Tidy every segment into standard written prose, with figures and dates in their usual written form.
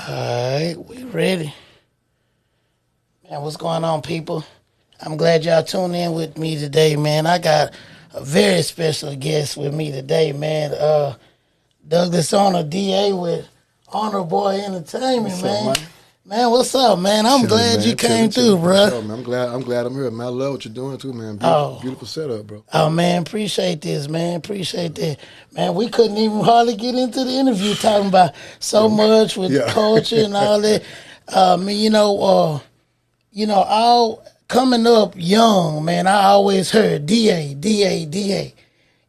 Alright, we ready. Man, what's going on, people? I'm glad y'all tuned in with me today, man. I got a very special guest with me today, man. Douglas Arnold, DA with Arnold Boy Entertainment, What's man. up, man? Man, what's up, man? I'm glad you came through, bro. Sure, man. I'm glad I'm here, man. I love what you're doing too, man. Oh. Beautiful setup, bro. Oh, man, appreciate this, man. Appreciate that. Man, we couldn't even hardly get into the interview talking about so much with Yeah. culture and all that. All coming up young, man, I always heard DA, DA, DA.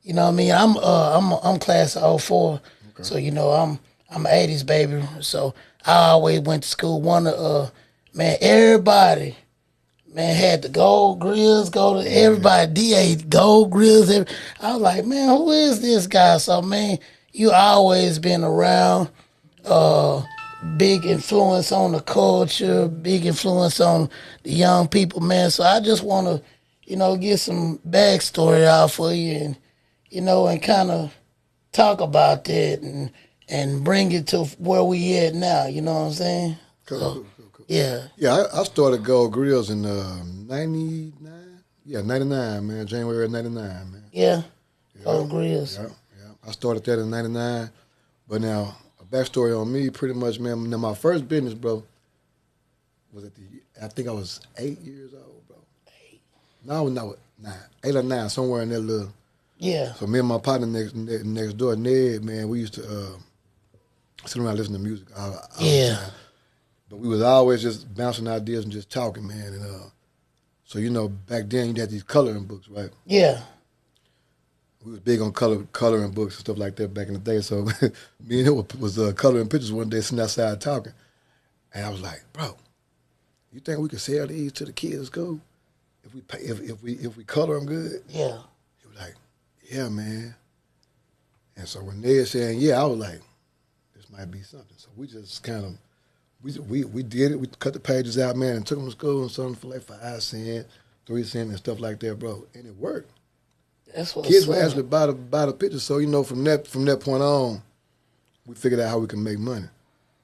You know what I mean? I'm class of '04, Okay. so I'm an '80s baby. So I always went to school. Everybody, man, had the gold grills. Everybody DA gold grills. I was like, man, who is this guy? So man, you always been around. Big influence on the culture, big influence on the young people, man. So I just want to, get some backstory out for you and kind of talk about that and bring it to where we at now. You know what I'm saying? Cool. Yeah. Yeah, I started Gold Grills in 99. Yeah, 99, man. January 99, man. Yeah. Gold Grills. Yeah. I started that in 99. But now, a backstory on me, pretty much, man. Now, my first business, bro, was I think I was 8 years old, bro. 8. No, 9. 8 or 9, somewhere in that little. Yeah. So me and my partner next door, Ned, man, we used to sit around listening to music all the time. But we was always just bouncing ideas and just talking, man. And so back then you had these coloring books, right? Yeah. We was big on coloring books and stuff like that back in the day. So me and him was coloring pictures one day, sitting outside talking, and I was like, bro, you think we could sell these to the kids at school if we color them good? Yeah. He was like, yeah, man. And so when Ned saying yeah, I was like, this might be something. So we just kind of we did it. We cut the pages out, man, and took them to school and sold them for like 5 cents, 3 cents, and stuff like that, bro. And it worked. That's what Kids would actually buy the pictures. So from that point on, we figured out how we can make money.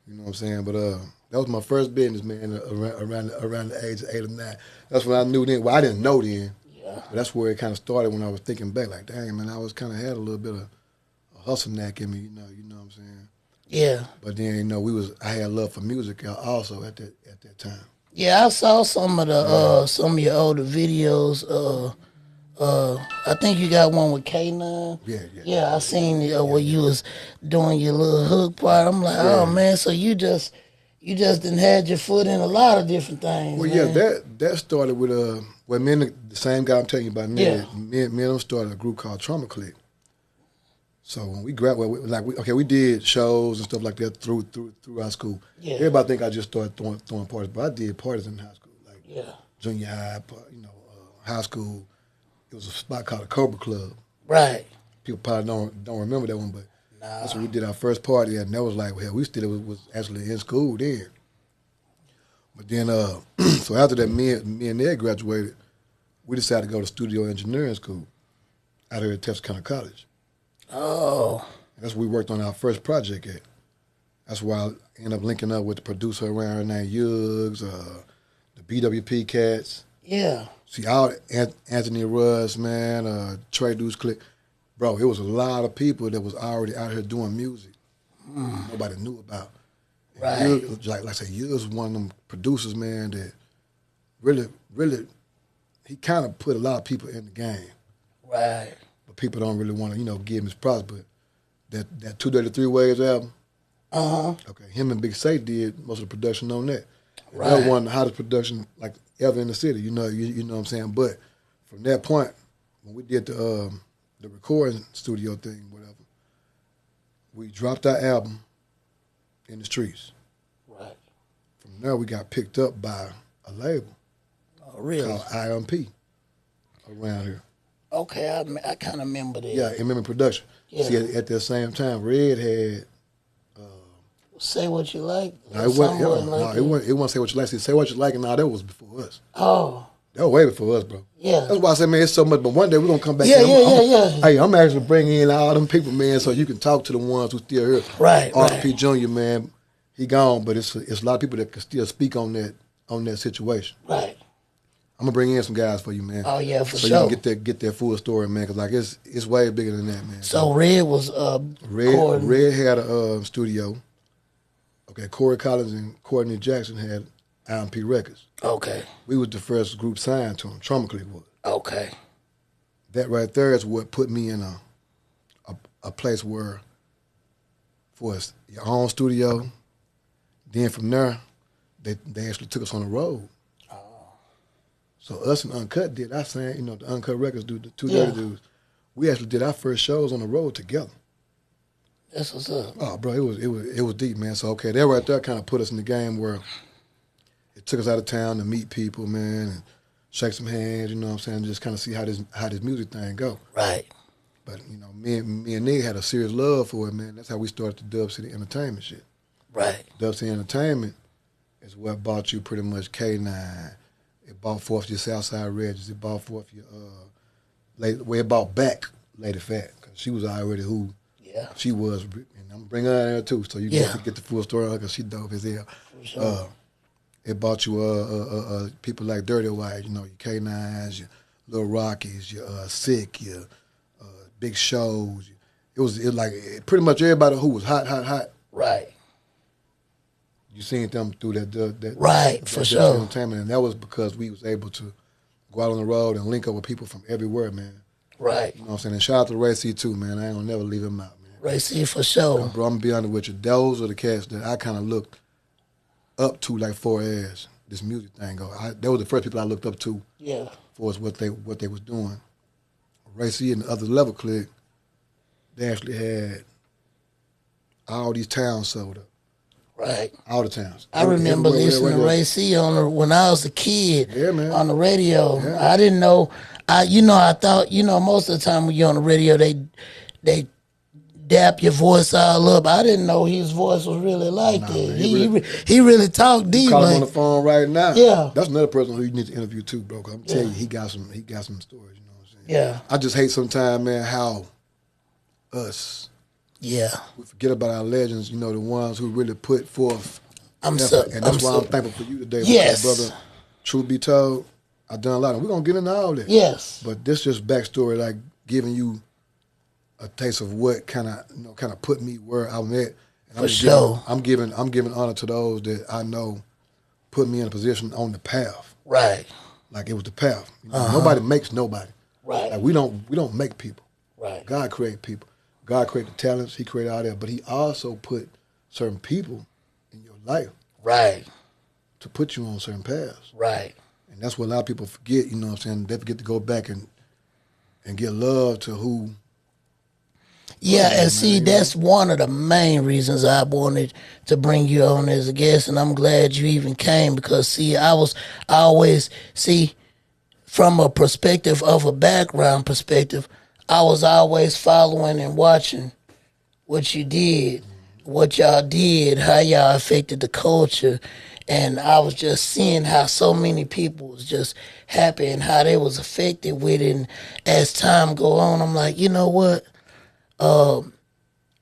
You know what I'm saying? But that was my first business, man. Around the age of 8 or 9. That's when I knew then. Well, I didn't know then. Yeah. But that's where it kind of started when I was thinking back. Like, dang, man, I was kind of had a little bit of a hustle knack in me. You know what I'm saying? Yeah. But then I had love for music also at that time. Yeah, I saw some of your older videos. I think you got one with K9. Yeah. Yeah, I seen where you was doing your little hook part. I'm like, oh man, so you just done had your foot in a lot of different things. Well, man. yeah, that started with me and the same guy I'm telling you about. Ned, Yeah. Me and him started a group called Trauma Click. So when we graduated, we did shows and stuff like that through our school. Yeah. Everybody think I just started throwing parties, but I did parties in high school, like Yeah. junior high, high school. It was a spot called the Cobra Club. Right. People probably don't remember that one, but that's when we did our first party, and that was like, hell, we still was actually in school then. But then, so after that, me and Ned graduated, we decided to go to studio engineering school out here at Texarkana College. Oh. That's where we worked on our first project at. That's why I ended up linking up with the producer around here named Yugs, the BWP cats. Yeah. See, Anthony Russ, man, Trey Deuce Click. Bro, it was a lot of people that was already out here doing music. Nobody knew about. Right. Yugs, like I said, Yugs was one of them producers, man, that really, he kind of put a lot of people in the game. Right. But people don't really want to, give him his props. But that 2 Dirty Three Waves album, okay, him and Big Say did most of the production on that. Right. That was one of the hottest production like ever in the city. You know what I'm saying. But from that point, when we did the recording studio thing, whatever, we dropped our album in the streets. Right. From there, we got picked up by a label called IMP around here. Okay, I kind of remember that. Yeah, remember production. Yeah. See, at the same time, Red had. Say What You Like. It wasn't Say What You Like. See, Say What You Like, and that was before us. Oh. That was way before us, bro. Yeah. That's why I said, man, it's so much. But one day we're gonna come back. Yeah. Hey, I'm actually bringing in all them people, man, so you can talk to the ones who still here. Right. RP Jr., man, He gone, but it's a lot of people that can still speak on that situation. Right. I'm gonna bring in some guys for you, man. Oh yeah, for so sure. So you can get that full story, man. Cause like it's way bigger than that, man. So Red was Red had a studio. Okay, Corey Collins and Courtney Jackson had IMP Records. Okay. We was the first group signed to them. Trauma Click was. Okay. That right there is what put me in a place where for your own studio. Then from there, they actually took us on the road. So us and Uncut did our thing, the Uncut Records do the Two Dirty Dudes. We actually did our first shows on the road together. That's what's up. Oh, bro, it was deep, man. So okay, that right there kind of put us in the game where it took us out of town to meet people, man, and shake some hands. You know what I'm saying? Just kind of see how this music thing go. Right. But me and Nick had a serious love for it, man. That's how we started the Dub City Entertainment shit. Right. Dub City Entertainment is what bought you pretty much K9. It bought forth your Southside Regis. It bought forth your it bought back Lady Fat because she was already who she was. And I'm gonna bring her in there too, so you get the full story because she dope as hell. For sure. It bought you people like Dirty White, your K9s, your Little Rockies, your Sick, your Big Shows. It was like pretty much everybody who was hot. Right. You seen them through that right, for sure. Entertainment, and that was because we was able to go out on the road and link up with people from everywhere, man. Right. You know what I'm saying? And shout out to Ray C too, man. I ain't gonna never leave him out, man. Ray C for sure. Bro, I'm gonna be honest with you. Those are the cats that I kind of looked up to like far as this music thing go. They were the first people I looked up to. Yeah. For what they was doing. Ray C and the Other Level Click, they actually had all these towns sold up. Right. All the towns. I remember listening to Ray C when I was a kid on the radio. Yeah. I didn't know. I thought, most of the time when you're on the radio, they dap your voice all up. I didn't know his voice was really like that. Man, he really talked deep. Call him on the phone right now. Yeah. That's another person who you need to interview too, bro. Cause I'm telling you, he got some stories. You know what I'm saying? Yeah. I just hate sometimes, man, how us. Yeah. We forget about our legends, the ones who really put forth effort. And that's why I'm thankful for you today. Yes. Because, brother, truth be told, I've done a lot. And we're going to get into all that. Yes. But this just backstory, like giving you a taste of what kind of put me where I'm at. And for sure. I'm giving honor to those that I know put me in a position on the path. Right. Like it was the path. Nobody makes nobody. Right. Like we don't make people. Right. God created people. God created the talents, he created all that, but he also put certain people in your life. Right. To put you on certain paths. Right. And that's what a lot of people forget, you know what I'm saying? They forget to go back and give love to who. Yeah, and see, that's one of the main reasons I wanted to bring you on as a guest, and I'm glad you even came because, see, I always, from a perspective of a background perspective, I was always following and watching what you did, what y'all did, how y'all affected the culture. And I was just seeing how so many people was just happy and how they was affected with it. And as time go on, I'm like, you know what?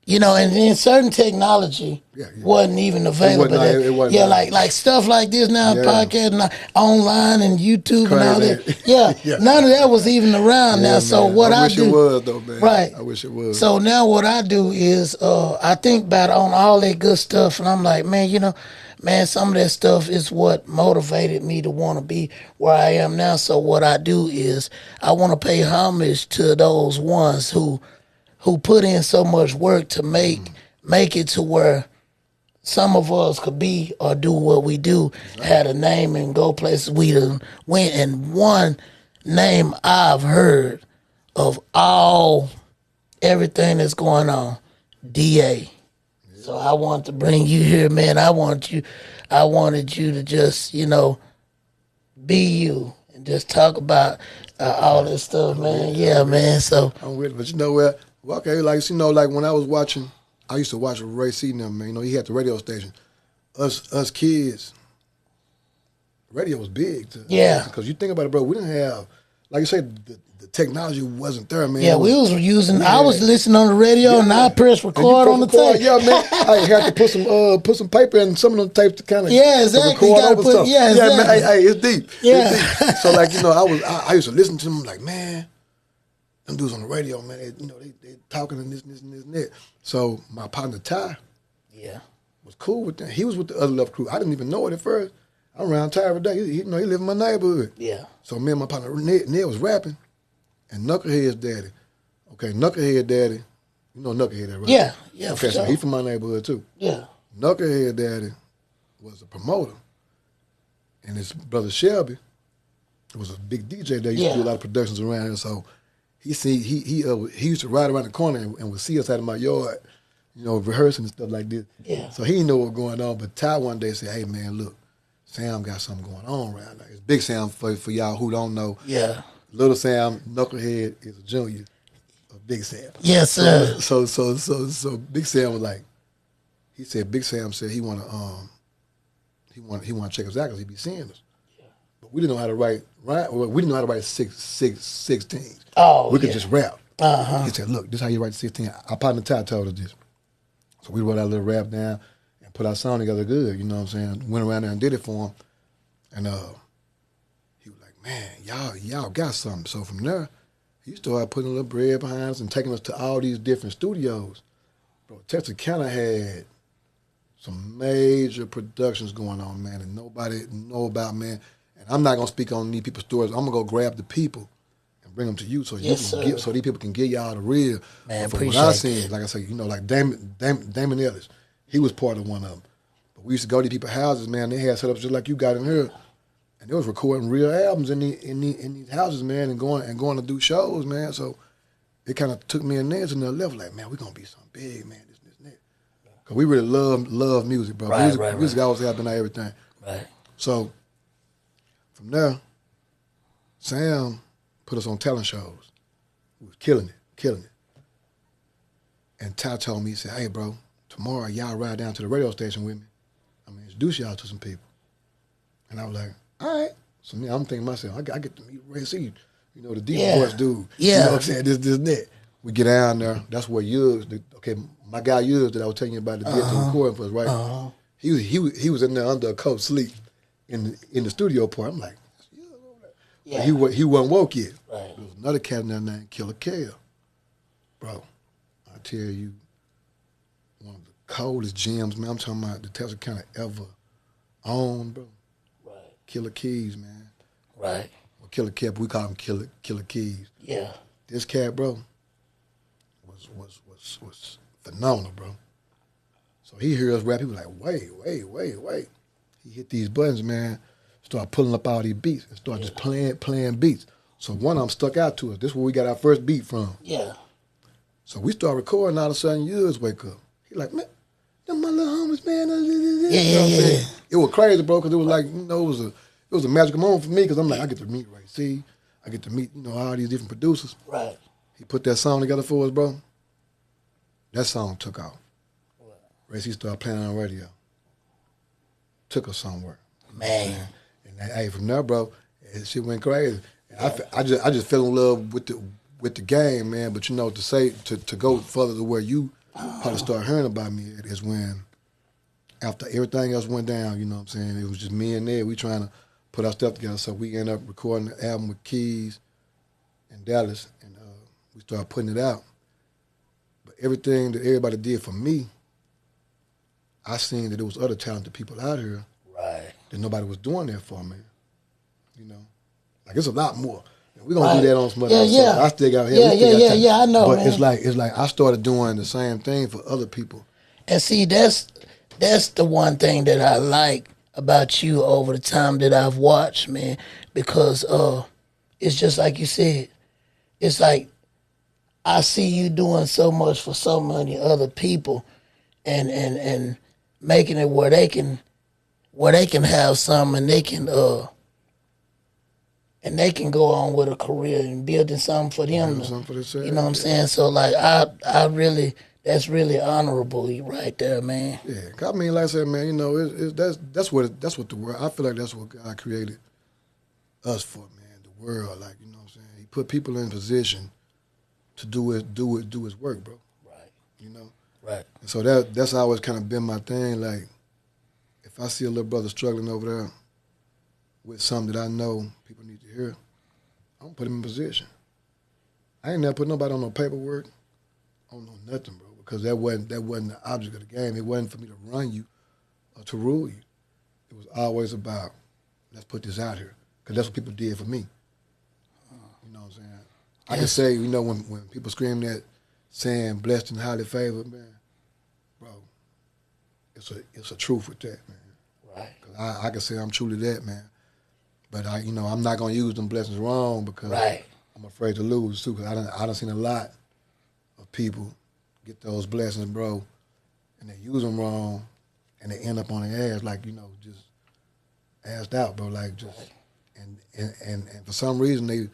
And then certain technology wasn't even available. It wasn't like stuff like this now, podcast and online and YouTube and all that. Yeah, none of that was even around now. So man. what I I wish do, it was though, man. Right. I wish it was. So now what I do is I think about on all that good stuff, and I'm like, man, some of that stuff is what motivated me to want to be where I am now. So what I do is I want to pay homage to those ones who put in so much work to make it to where some of us could be or do what we do, had a name and go places we done went. And one name I've heard of everything that's going on, DA. So I want to bring you here, man. I wanted you to just, be you and just talk about all this stuff, man. Yeah, man. So I'm with it, but you know what? Okay, like when I was watching, I used to watch Ray C and them, man. He had the radio station. Us kids, radio was big. Yeah. Because you think about it, bro, we didn't have like you said, the technology wasn't there, man. Yeah, we was using. I was listening on the radio, and I pressed record on the tape. Yeah, man. I had to put some paper in some of them tapes to kind of exactly. record over stuff. Yeah, exactly. Man. Hey, it's deep. Yeah. It's deep. So like I used to listen to them like, man, them dudes on the radio, man. They talking and this and that. So my partner Ty, was cool with them. He was with the other left crew. I didn't even know it at first. I'm around Ty every day. He lived in my neighborhood. Yeah. So me and my partner Ned was rapping. And Knucklehead's daddy. Okay, Knucklehead daddy. You know Knucklehead, right? Yeah. Okay, so he from my neighborhood too. Yeah. Knucklehead daddy was a promoter. And his brother Shelby was a big DJ that used to do a lot of productions around here. So he used to ride around the corner and would see us out of my yard, rehearsing and stuff like this. Yeah. So he didn't know what was going on. But Ty one day said, hey man, look, Sam got something going on right now. It's Big Sam for y'all who don't know. Yeah. Little Sam, Knucklehead, is a junior of Big Sam. Yes, sir. So Big Sam was like, he said Big Sam said he wanna check us out because he be seeing us. Yeah. But we didn't know how to write we didn't know how to write 16s. Oh, we could just rap. Uh-huh. He said, look, this is how you write 16. Our partner Ty told us this. So we wrote our little rap down and put our song together good, you know what I'm saying? Went around there and did it for him. And man, y'all got something. So from there, he started putting a little bread behind us and taking us to all these different studios. Bro, Texarkana had some major productions going on, man, and nobody know about, man. And I'm not gonna speak on these people's stories. I'm gonna go grab the people and bring them to you so so these people can get y'all the real. Man, from what I seen, like I say, like Damon Ellis, he was part of one of them. But we used to go to these people's houses, man. They had setups just like you got in here. And they was recording real albums in these houses, man, and going to do shows, man. So it kind of took me in there to another level, like, man, we're gonna be something big, man, this and that. Cause we really love music, bro. Music always has been everything. Right. So from there, Sam put us on talent shows. We was killing it. And Ty told me, he said, hey, bro, tomorrow y'all ride down to the radio station with me. I'm gonna introduce y'all to some people. And I was like, all right. So I'm thinking to myself, I get to meet Ray C, the deep voice dude. Yeah. You know what I'm saying? This, that. We get down there. That's where my guy Yuz that I was telling you about the did the recording for us, right? Uh-huh. He was in there under a coat sleep in the studio part. I'm like, yeah. He wasn't woke yet. Right. There was another cat in there named Killer Kale. Bro, I tell you, one of the coldest gems, man. I'm talking about the Texarkana ever owned, bro. Killer Keys, man. Right. Well, Killer Cat, we call him Killer Keys. Yeah. This cat, bro, was phenomenal, bro. So he heard us rap. He was like, wait. He hit these buttons, man. Started pulling up all these beats and started just playing beats. So one of them stuck out to us. This is where we got our first beat from. Yeah. So we started recording. All of a sudden, Yuz wake up. He like, man, them my little homies, man. Yeah. It was crazy, bro, because it was like, it was a magical moment for me because I'm like, I get to meet Ray C. I get to meet, all these different producers. Right. He put that song together for us, bro. That song took off. What? Ray C started playing on the radio. Took us somewhere. Man. And hey, from there, bro, shit went crazy. Yeah. I just fell in love with the game, man. But to go further to where you probably start hearing about me is when after everything else went down, you know what I'm saying? It was just me and Ned. We trying to put our stuff together. So we ended up recording the album with Keys in Dallas, and we started putting it out. But everything that everybody did for me, I seen that there was other talented people out here that nobody was doing that for me. Like it's a lot more. We're gonna do that on some other stuff. I still got here. Yeah, I know. But man. it's like I started doing the same thing for other people. And see, that's the one thing that I like about you over the time that I've watched, man, because it's just like you said. It's like I see you doing so much for so many other people and making it where they can have some and they can go on with a career and building something for them. You know what I'm saying? So like I really, that's really honorable right there, man. Yeah, I mean, like I said, man, that's what the world. I feel like that's what God created us for, man. The world. Like, you know what I'm saying? He put people in position to do his work, bro. Right. You know? Right. And so that's always kind of been my thing. Like, if I see a little brother struggling over there with something that I know people need to hear, I'm gonna put him in position. I ain't never put nobody on no paperwork, on no nothing, bro, because that wasn't the object of the game. It wasn't for me to run you or to rule you. It was always about, let's put this out here, because that's what people did for me. You know what I'm saying? I can say, you know, when people scream that saying blessed and highly favored, man, bro, it's a truth with that, man. Right. Cause I can say I'm truly that, man. But I'm not gonna use them blessings wrong because I'm afraid to lose too. Cause I done seen a lot of people get those blessings, bro, and they use them wrong, and they end up on their ass, like, you know, just assed out, bro, like just and for some reason they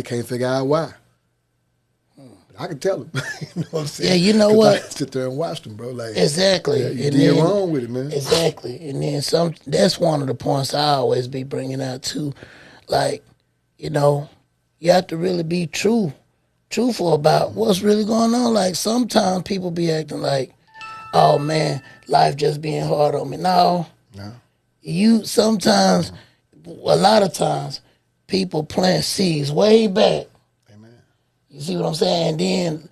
can't figure out why. But I can tell them. You know what I'm saying? Yeah, you know what? I sit there and watch them, bro. Like, exactly. Yeah, you did wrong with it, man. Exactly. And then that's one of the points I always be bringing out too. Like, you know, you have to really be truthful about what's really going on. Like, sometimes people be acting like, oh man, life just being hard on me. No. You sometimes, a lot of times, people plant seeds way back. Amen. You see what I'm saying? And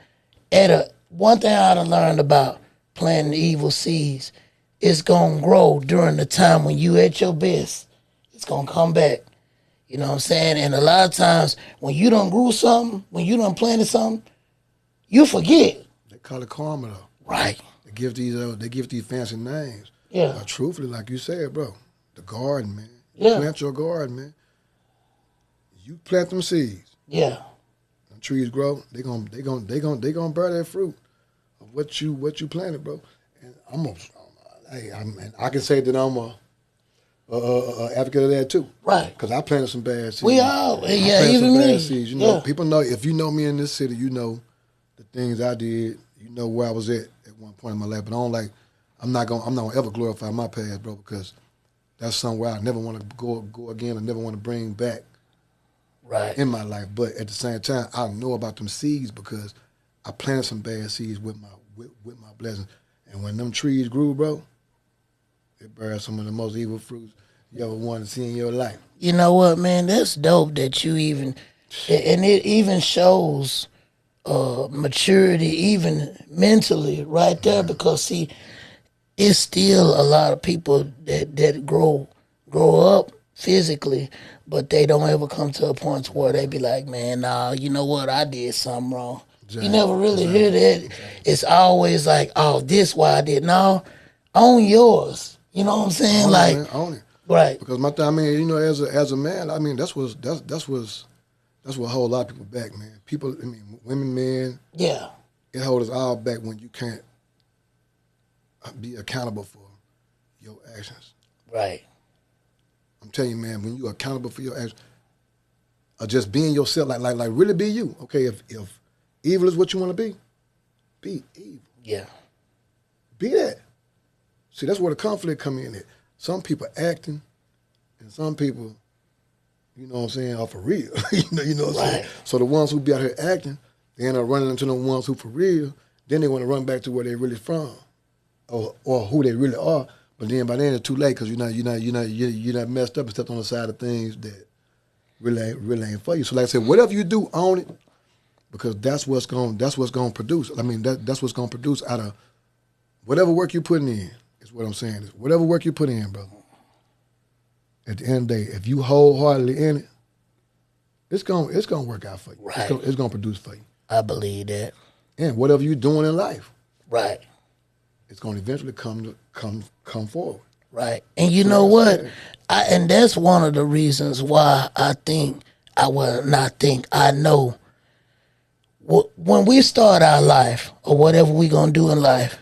then one thing I done learned about planting evil seeds, it's gonna grow during the time when you at your best. It's gonna come back. You know what I'm saying? And a lot of times when you done grew something, when you done planted something, you forget. They call it karma though. Right. They give these fancy names. Yeah. But truthfully, like you said, bro, the garden, man. Yeah. Plant your garden, man. You plant them seeds. Yeah. Them trees grow. They gonna bear that fruit of what you planted, bro. And I can say that I'm a advocate of that too. Right. Because I planted some bad seeds. We all, I yeah, planted even some me. bad seeds. You know, Yeah. people know, if you know me in this city, you know the things I did. You know where I was at one point in my life. But I'm not gonna ever glorify my past, bro, because that's somewhere I never want to go again. I never want to bring back in my life. But at the same time, I know about them seeds because I planted some bad seeds with my blessings. And when them trees grew, bro, it bears some of the most evil fruits you ever want to see in your life. You know what, man? That's dope that you even, and it even shows maturity, even mentally, right there. Because see, it's still a lot of people that grow up physically, but they don't ever come to a point where they be like, man, nah, you know what? I did something wrong. Exactly. You never really hear that. Exactly. It's always like, oh, this why I did. No, own yours. You know what I'm saying? Own it. Right. Because I mean, you know, as a man, I mean, that's what hold a lot of people back, man. People, I mean, women, men. Yeah. It holds us all back when you can't be accountable for your actions. Right. I'm telling you, man, when you're accountable for your actions, or just being yourself, like really be you. Okay, if evil is what you want to be evil. Yeah. Be that. See, that's where the conflict come in at. Some people acting, and some people, you know what I'm saying, are for real. you know what I'm saying? So the ones who be out here acting, they end up running into the ones who for real, then they want to run back to where they really from, or who they really are. But then by then it's too late because you're not messed up and stepped on the side of things that really ain't for you. So like I said, whatever you do, own it, because that's what's going to produce. I mean, that's what's going to produce out of whatever work you're putting in. Is what I'm saying. Is whatever work you put in, brother. At the end of the day, if you wholeheartedly in it, it's gonna work out for you. Right. It's gonna produce for you. I believe that. And whatever you're doing in life, right, it's gonna eventually come forward. Right. And you know what? And that's one of the reasons why I know when we start our life or whatever we gonna do in life,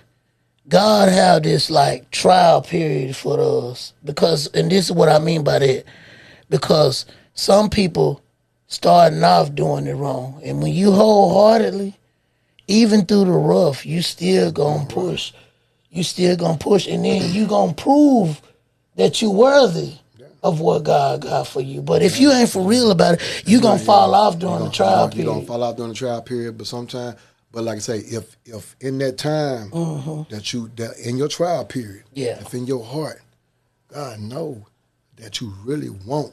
God have this like trial period for us, because, and this is what I mean by that, because some people starting off doing it wrong, and when you wholeheartedly, even through the rough, you still gonna push. You still gonna push, and then you gonna prove that you worthy of what God got for you. But if you ain't for real about it, you gonna fall off during the trial period. You gonna fall off during the trial period. But sometimes, but like I say, if in that time that in your trial period, if in your heart, God know that you really want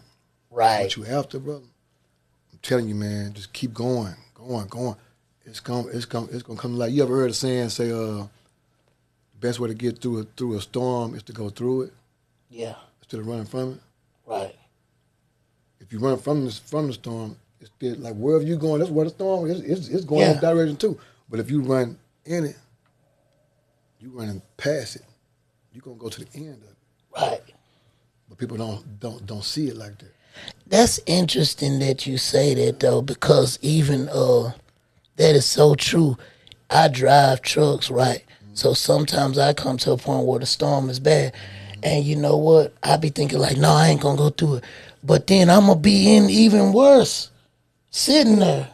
what you after, brother. I'm telling you, man, just keep going. It's gonna come. Like, you ever heard a saying say, the best way to get through a storm is to go through it. Yeah. Instead of running from it. Right. If you run from the storm, it's still like wherever you going, that's where the storm is. It's going in that direction too. But if you run in it, you running past it, you're gonna go to the end of it. Right. But people don't see it like that. That's interesting that you say that though, because even that is so true. I drive trucks, right? So sometimes I come to a point where the storm is bad. And you know what? I be thinking like, no, I ain't gonna go through it. But then I'm gonna be in even worse, sitting there.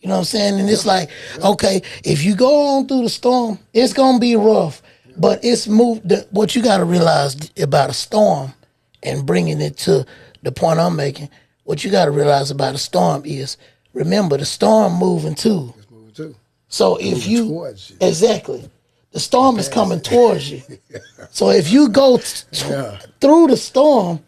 You know what I'm saying? And it's like, okay, if you go on through the storm, it's gonna be rough. But it's moved. What you gotta realize about a storm, and bringing it to the point I'm making, what you gotta realize about a storm is, remember, the storm moving too. It's moving too. So if you, exactly. The storm is coming towards you. So if you go through the storm,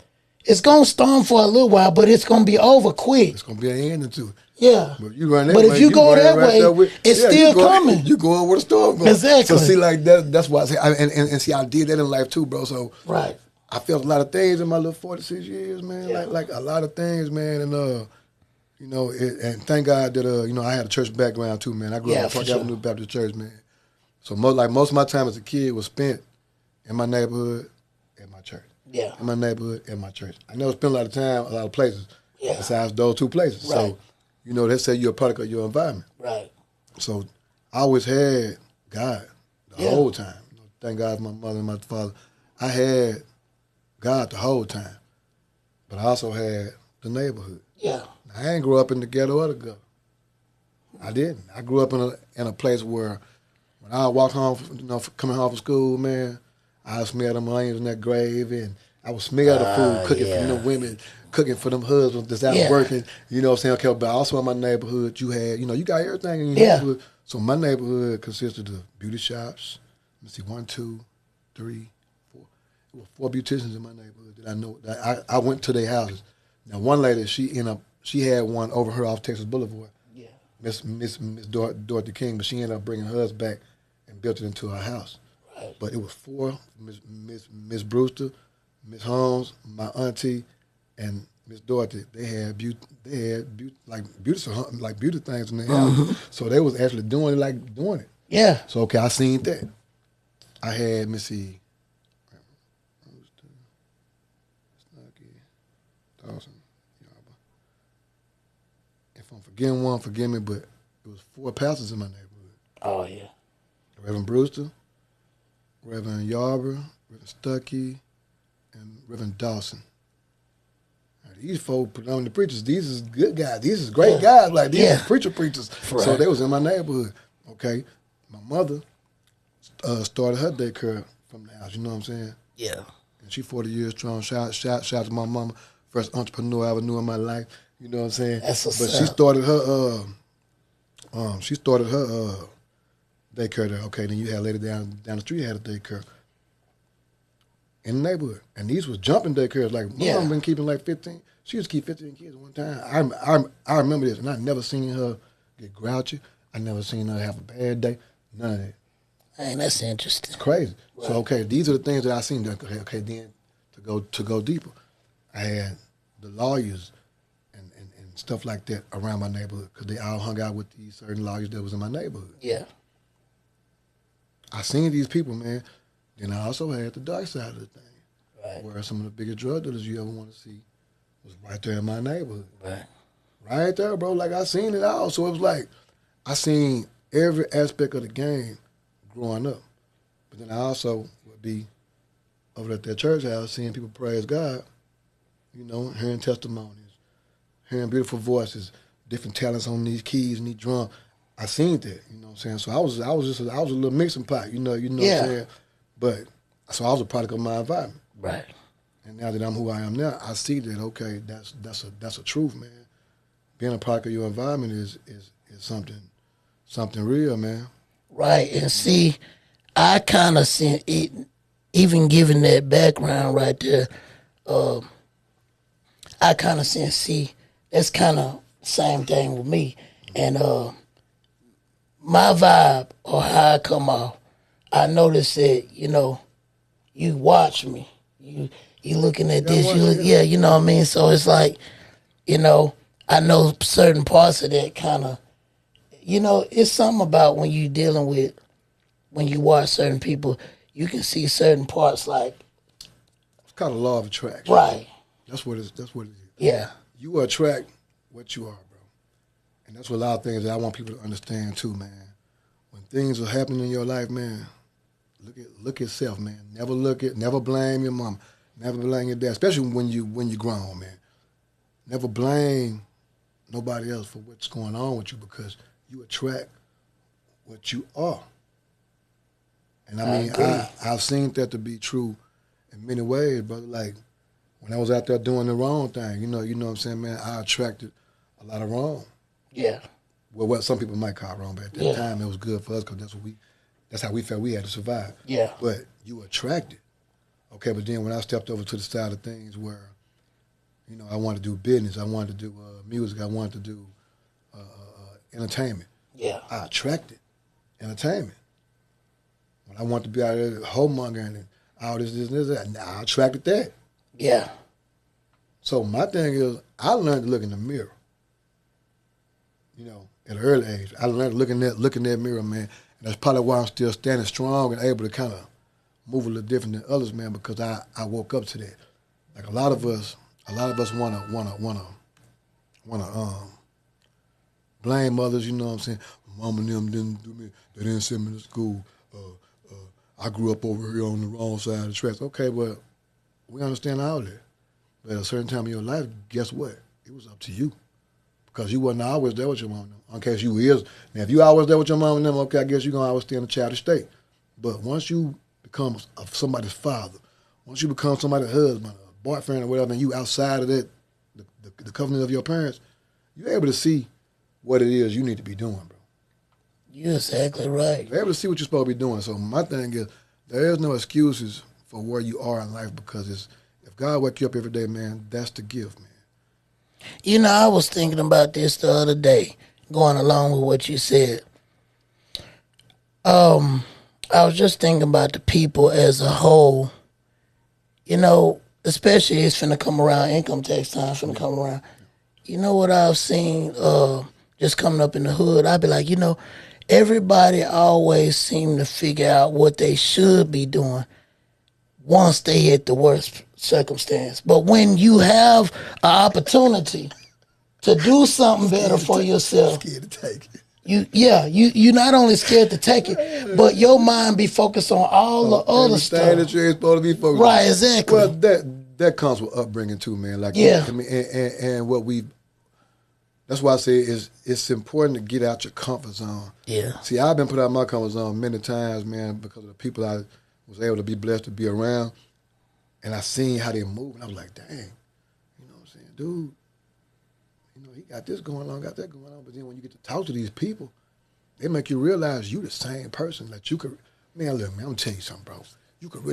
it's going to storm for a little while, but it's going to be over quick. It's going to be an end to it. Yeah. But you run that but way, if you go that way, it's still coming. You going where the storm goes. Exactly. So see, like that's why I say, and see, I did that in life too, bro. So I felt a lot of things in my little 46 years, man. Yeah. Like a lot of things, man. And you know, and thank God that you know, I had a church background too, man. I grew up in Park Avenue Baptist Church, man. So most of my time as a kid was spent in my neighborhood, at my church. Yeah. In my neighborhood, at my church. I never spent a lot of time, a lot of places, besides those two places. Right. So, you know, they say you're a product of your environment. Right. So I always had God the whole time. You know, thank God for my mother and my father. I had God the whole time. But I also had the neighborhood. Yeah. I ain't grew up in the ghetto or the gutter. I didn't. I grew up in a place where when I walk home, you know, coming home from school, man, I smell them onions in that gravy, and I would smell the food cooking from the women, cooking for them husbands that's out working. You know what I'm saying? Okay, but also in my neighborhood, you had, you know, you got everything in your neighborhood. So my neighborhood consisted of beauty shops. Let's see, 1, 2, 3, 4. There were 4 beauticians in my neighborhood that I know. That I went to their houses. Now, one lady, she had one over her off Texas Boulevard. Yeah. Miss Dorothy King, but she ended up bringing hers back and built it into her house. Right. But it was 4, Miss Brewster, Miss Holmes, my auntie, and Miss Dorothy. They had beauty things in their house. So they was actually doing it. Yeah. So okay, I seen that. I had Missy Dawson. If I'm forgetting one, forgive me, but it was 4 pastors in my neighborhood. Oh yeah. Reverend Brewster, Reverend Yarber, Reverend Stuckey, and Reverend Dawson. Now, these folk, the preachers, these is good guys. These is great guys. Like, these is preachers. Right. So they was in my neighborhood. Okay. My mother started her daycare from the house. You know what I'm saying? Yeah. And she 40 years strong. Shout to my mama. First entrepreneur I ever knew in my life. You know what I'm saying? But she started her daycare there. Okay, then you had a lady down the street had a daycare in the neighborhood. And these was jumping daycares. Like, my mom been keeping like 15. She used to keep 15 kids at one time. I remember this, and I never seen her get grouchy. I never seen her have a bad day. None of that. Man, that's interesting. It's crazy. Right. So, okay, these are the things that I seen. Okay, then to go deeper, I had the lawyers and stuff like that around my neighborhood because they all hung out with these certain lawyers that was in my neighborhood. Yeah. I seen these people, man. Then I also had the dark side of the thing, right, where some of the biggest drug dealers you ever want to see was right there in my neighborhood. Right there, bro. Like, I seen it all. So it was like, I seen every aspect of the game growing up. But then I also would be over at that church house seeing people praise God, you know, hearing testimonies, hearing beautiful voices, different talents on these keys and these drums. I seen that, you know what I'm saying? So I was a little mixing pot, you know what I'm saying? But so I was a product of my environment. Right. And now that I'm who I am now, I see that okay, that's a truth, man. Being a product of your environment is something real, man. Right. And see, I kind of seen it, even given that background right there, I kind of see, that's kind of same thing with me. And my vibe or how I come off, I noticed that, you watch me. You looking at Yeah, I'm this, you look, watching. yeah, you know what I mean? So it's like, you know, I know certain parts of that kind of, it's something about when you dealing with, when you watch certain people, you can see certain parts like, It's called a law of attraction. right, That's what it is. yeah, You attract what you are, bro. And that's what a lot of things that I want people to understand too, man. When things are happening in your life, man, look at self, man. Never blame your mom. Never blame your dad, especially when you grown, man. Never blame nobody else for what's going on with you because you attract what you are. And I mean, agree. I've seen that to be true in many ways, brother. Like when I was out there doing the wrong thing, you know what I'm saying, man, I attracted a lot of wrong. Yeah, Well, what some people might call wrong, but at that yeah, time it was good for us because that's how we felt we had to survive. yeah, But you attracted. Okay, but then when I stepped over to the side of things where, I wanted to do business, I wanted to do music, I wanted to do entertainment, yeah, I attracted entertainment. When I wanted to be out there homongering and all this, that, I attracted that. yeah, So my thing is, I learned to look in the mirror. At an early age, I learned to look in that mirror, man. And that's probably why I'm still standing strong and able to kind of move a little different than others, man, because I woke up to that. Like a lot of us wanna blame others. You know what I'm saying? Mom and them didn't do me. They didn't send me to school. I grew up over here on the wrong side of the tracks. Okay, but we understand all that. But at a certain time in your life, guess what? It was up to you. Because you wasn't always there with your mom and them. In case you is. Now, if you always there with your mom and them, okay, I guess you're going to always stay in a childish state. But once you become somebody's father, once you become somebody's husband, a boyfriend or whatever, and you outside of that, the covenant of your parents, you're able to see what it is you need to be doing, bro. you're exactly right. You're able to see what you're supposed to be doing. So my thing is, there is no excuses for where you are in life because if God wake you up every day, man, that's the gift, man. I was thinking about this the other day, going along with what you said. I was just thinking about the people as a whole. Especially it's finna come around, income tax time finna come around. You know what I've seen just coming up in the hood? I'd be like, everybody always seem to figure out what they should be doing once they hit the worst circumstance. But when you have an opportunity to do something better for yourself, Scared to take it. you not only scared to take it, but your mind be focused on all the other stuff. That you ain't supposed to be focused on. Right, exactly. Well, that comes with upbringing too, man. Like Yeah. I mean, and what we. That's why I say it's important to get out your comfort zone. Yeah. See, I've been put out of my comfort zone many times, man, because of the people I was able to be blessed to be around, and I seen how they move, and I was like, dang, you know what I'm saying, dude. He got this going on, got that going on, but then when you get to talk to these people, they make you realize you the same person that you could. Man, look, man, I'm gonna tell you something, bro. You could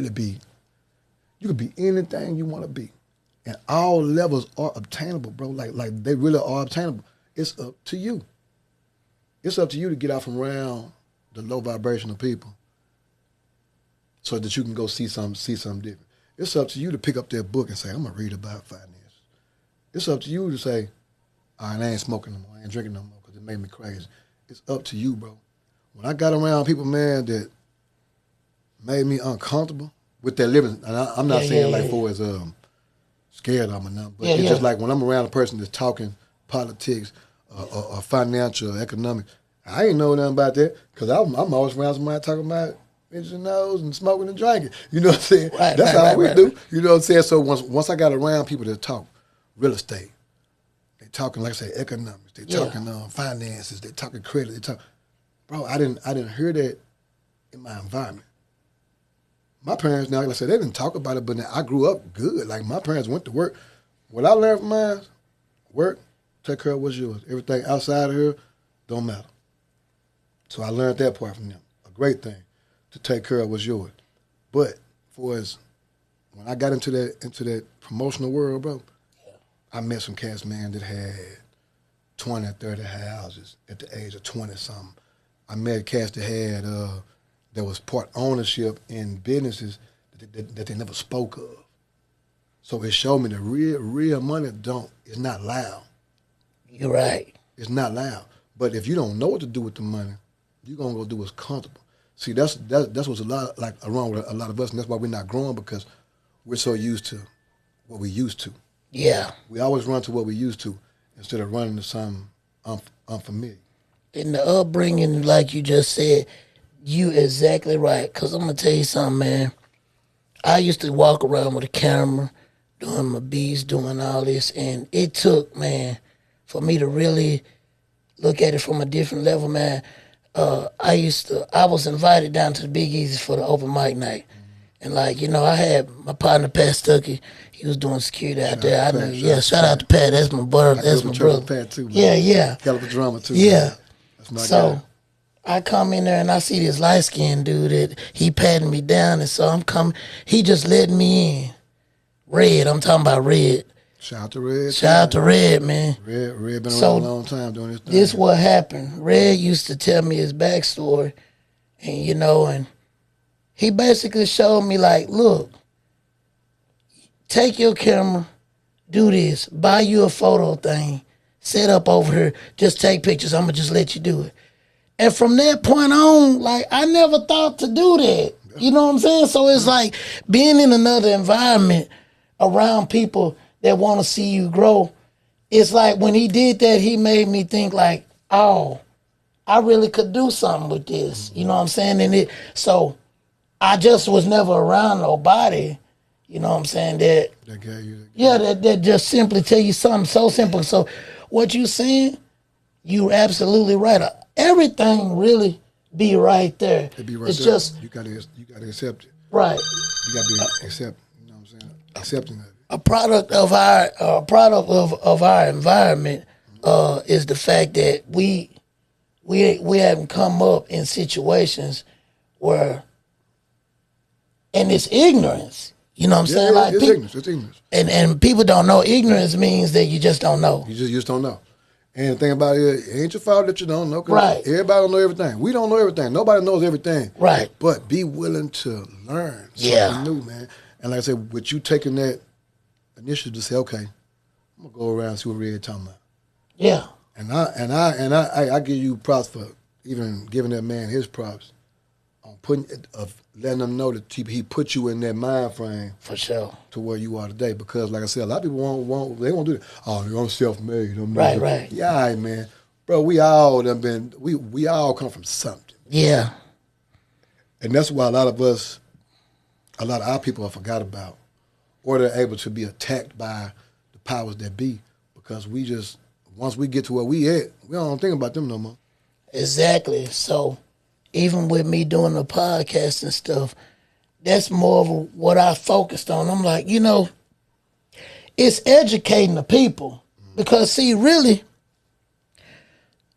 be anything you want to be. And all levels are obtainable, bro. Like they really are obtainable. It's up to you. It's up to you to get out from around the low vibrational people so that you can go see something different. It's up to you to pick up that book and say, I'm gonna read about finance. It's up to you to say, all right, I ain't smoking no more, I ain't drinking no more because it made me crazy. It's up to you, bro. When I got around people, man, that made me uncomfortable with their living, and I'm not saying for as scared of them or nothing, but it's just like when I'm around a person that's talking politics or financial, economic, I ain't know nothing about that because I'm always around somebody talking about bitches and nose and smoking and drinking. You know what I'm saying? Right, That's right, all we right. do. You know what I'm saying? So once I got around people that talk real estate, they talking, like I say, economics, they talking finances, they talking credit, they talk. Bro, I didn't hear that in my environment. My environment. My environment was my parents now, like I said, they didn't talk about it, but now I grew up good. Like my parents went to work. What I learned from mine, work, take care of what's yours. Everything outside of here don't matter. So I learned that part from them. A great thing to take care of what's yours. But for as when I got into that promotional world, bro, I met some cats, man, that had 20, 30 houses at the age of 20-something. I met cats that had that was part ownership in businesses that they never spoke of. So it showed me that real money it's not loud. You're right. It's not loud. But if you don't know what to do with the money, you're gonna go do what's comfortable. See, that's what's a lot like wrong with a lot of us, and that's why we're not growing, because we're so used to what we used to. Yeah. We always run to what we used to instead of running to something unfamiliar. In the upbringing, like you just said, you exactly right. Because I'm going to tell you something, man. I used to walk around with a camera, doing my beats, doing all this, and it took, man, for me to really look at it from a different level, man. I was invited down to the Big Easy for the open mic night. And like, you know, I had my partner Pat Stuckey. He was doing security out there. I knew, shout out to Pat. That's my brother. That's my brother. Pat too, man. Yeah. Hell of a drama too. Yeah. Man. That's my guy. I come in there and I see this light skinned dude that he patting me down, and so I'm coming. He just letting me in. Red, I'm talking about Red. Shout out to Red. Shout out to Red, man. Red been around a long time doing this thing. This what happened. Red used to tell me his backstory, and you know, and he basically showed me like, look, take your camera, do this, buy you a photo thing, set up over here, just take pictures. I'm gonna just let you do it. And from that point on, like, I never thought to do that. You know what I'm saying? So it's like being in another environment around people that want to see you grow. It's like when he did that, he made me think like, oh, I really could do something with this. You know what I'm saying? And so I just was never around nobody, you know what I'm saying, that just simply tell you something so simple. So what you saying, you absolutely right. Everything really be right there. It be right it's there. Just you gotta accept it. Right. You gotta be accept. You know what I'm saying? Accepting of it. A product of our environment is the fact that we haven't come up in situations where, and it's ignorance. You know what I'm saying? Like it's ignorance. And people don't know. Ignorance means that you just don't know. You just don't know. And the thing about it ain't your fault that you don't know. 'Cause right. Everybody don't know everything. We don't know everything. Nobody knows everything. Right. But be willing to learn something new, man. And like I said, with you taking that initiative to say, okay, I'm gonna go around and see what Red talking about. Yeah. And I give you props for even giving that man his props on letting them know that he put you in that mind frame for sure to where you are today. Because like I said, a lot of people won't do that. Oh, I'm self-made. Right. Yeah, all right, man, bro. We all we all come from something. Yeah. And that's why a lot of our people are forgot about, or they're able to be attacked by the powers that be, because once we get to where we at, we don't think about them no more. Exactly. So even with me doing the podcast and stuff, that's more of what I focused on. I'm like, you know, it's educating the people. Because, see, really,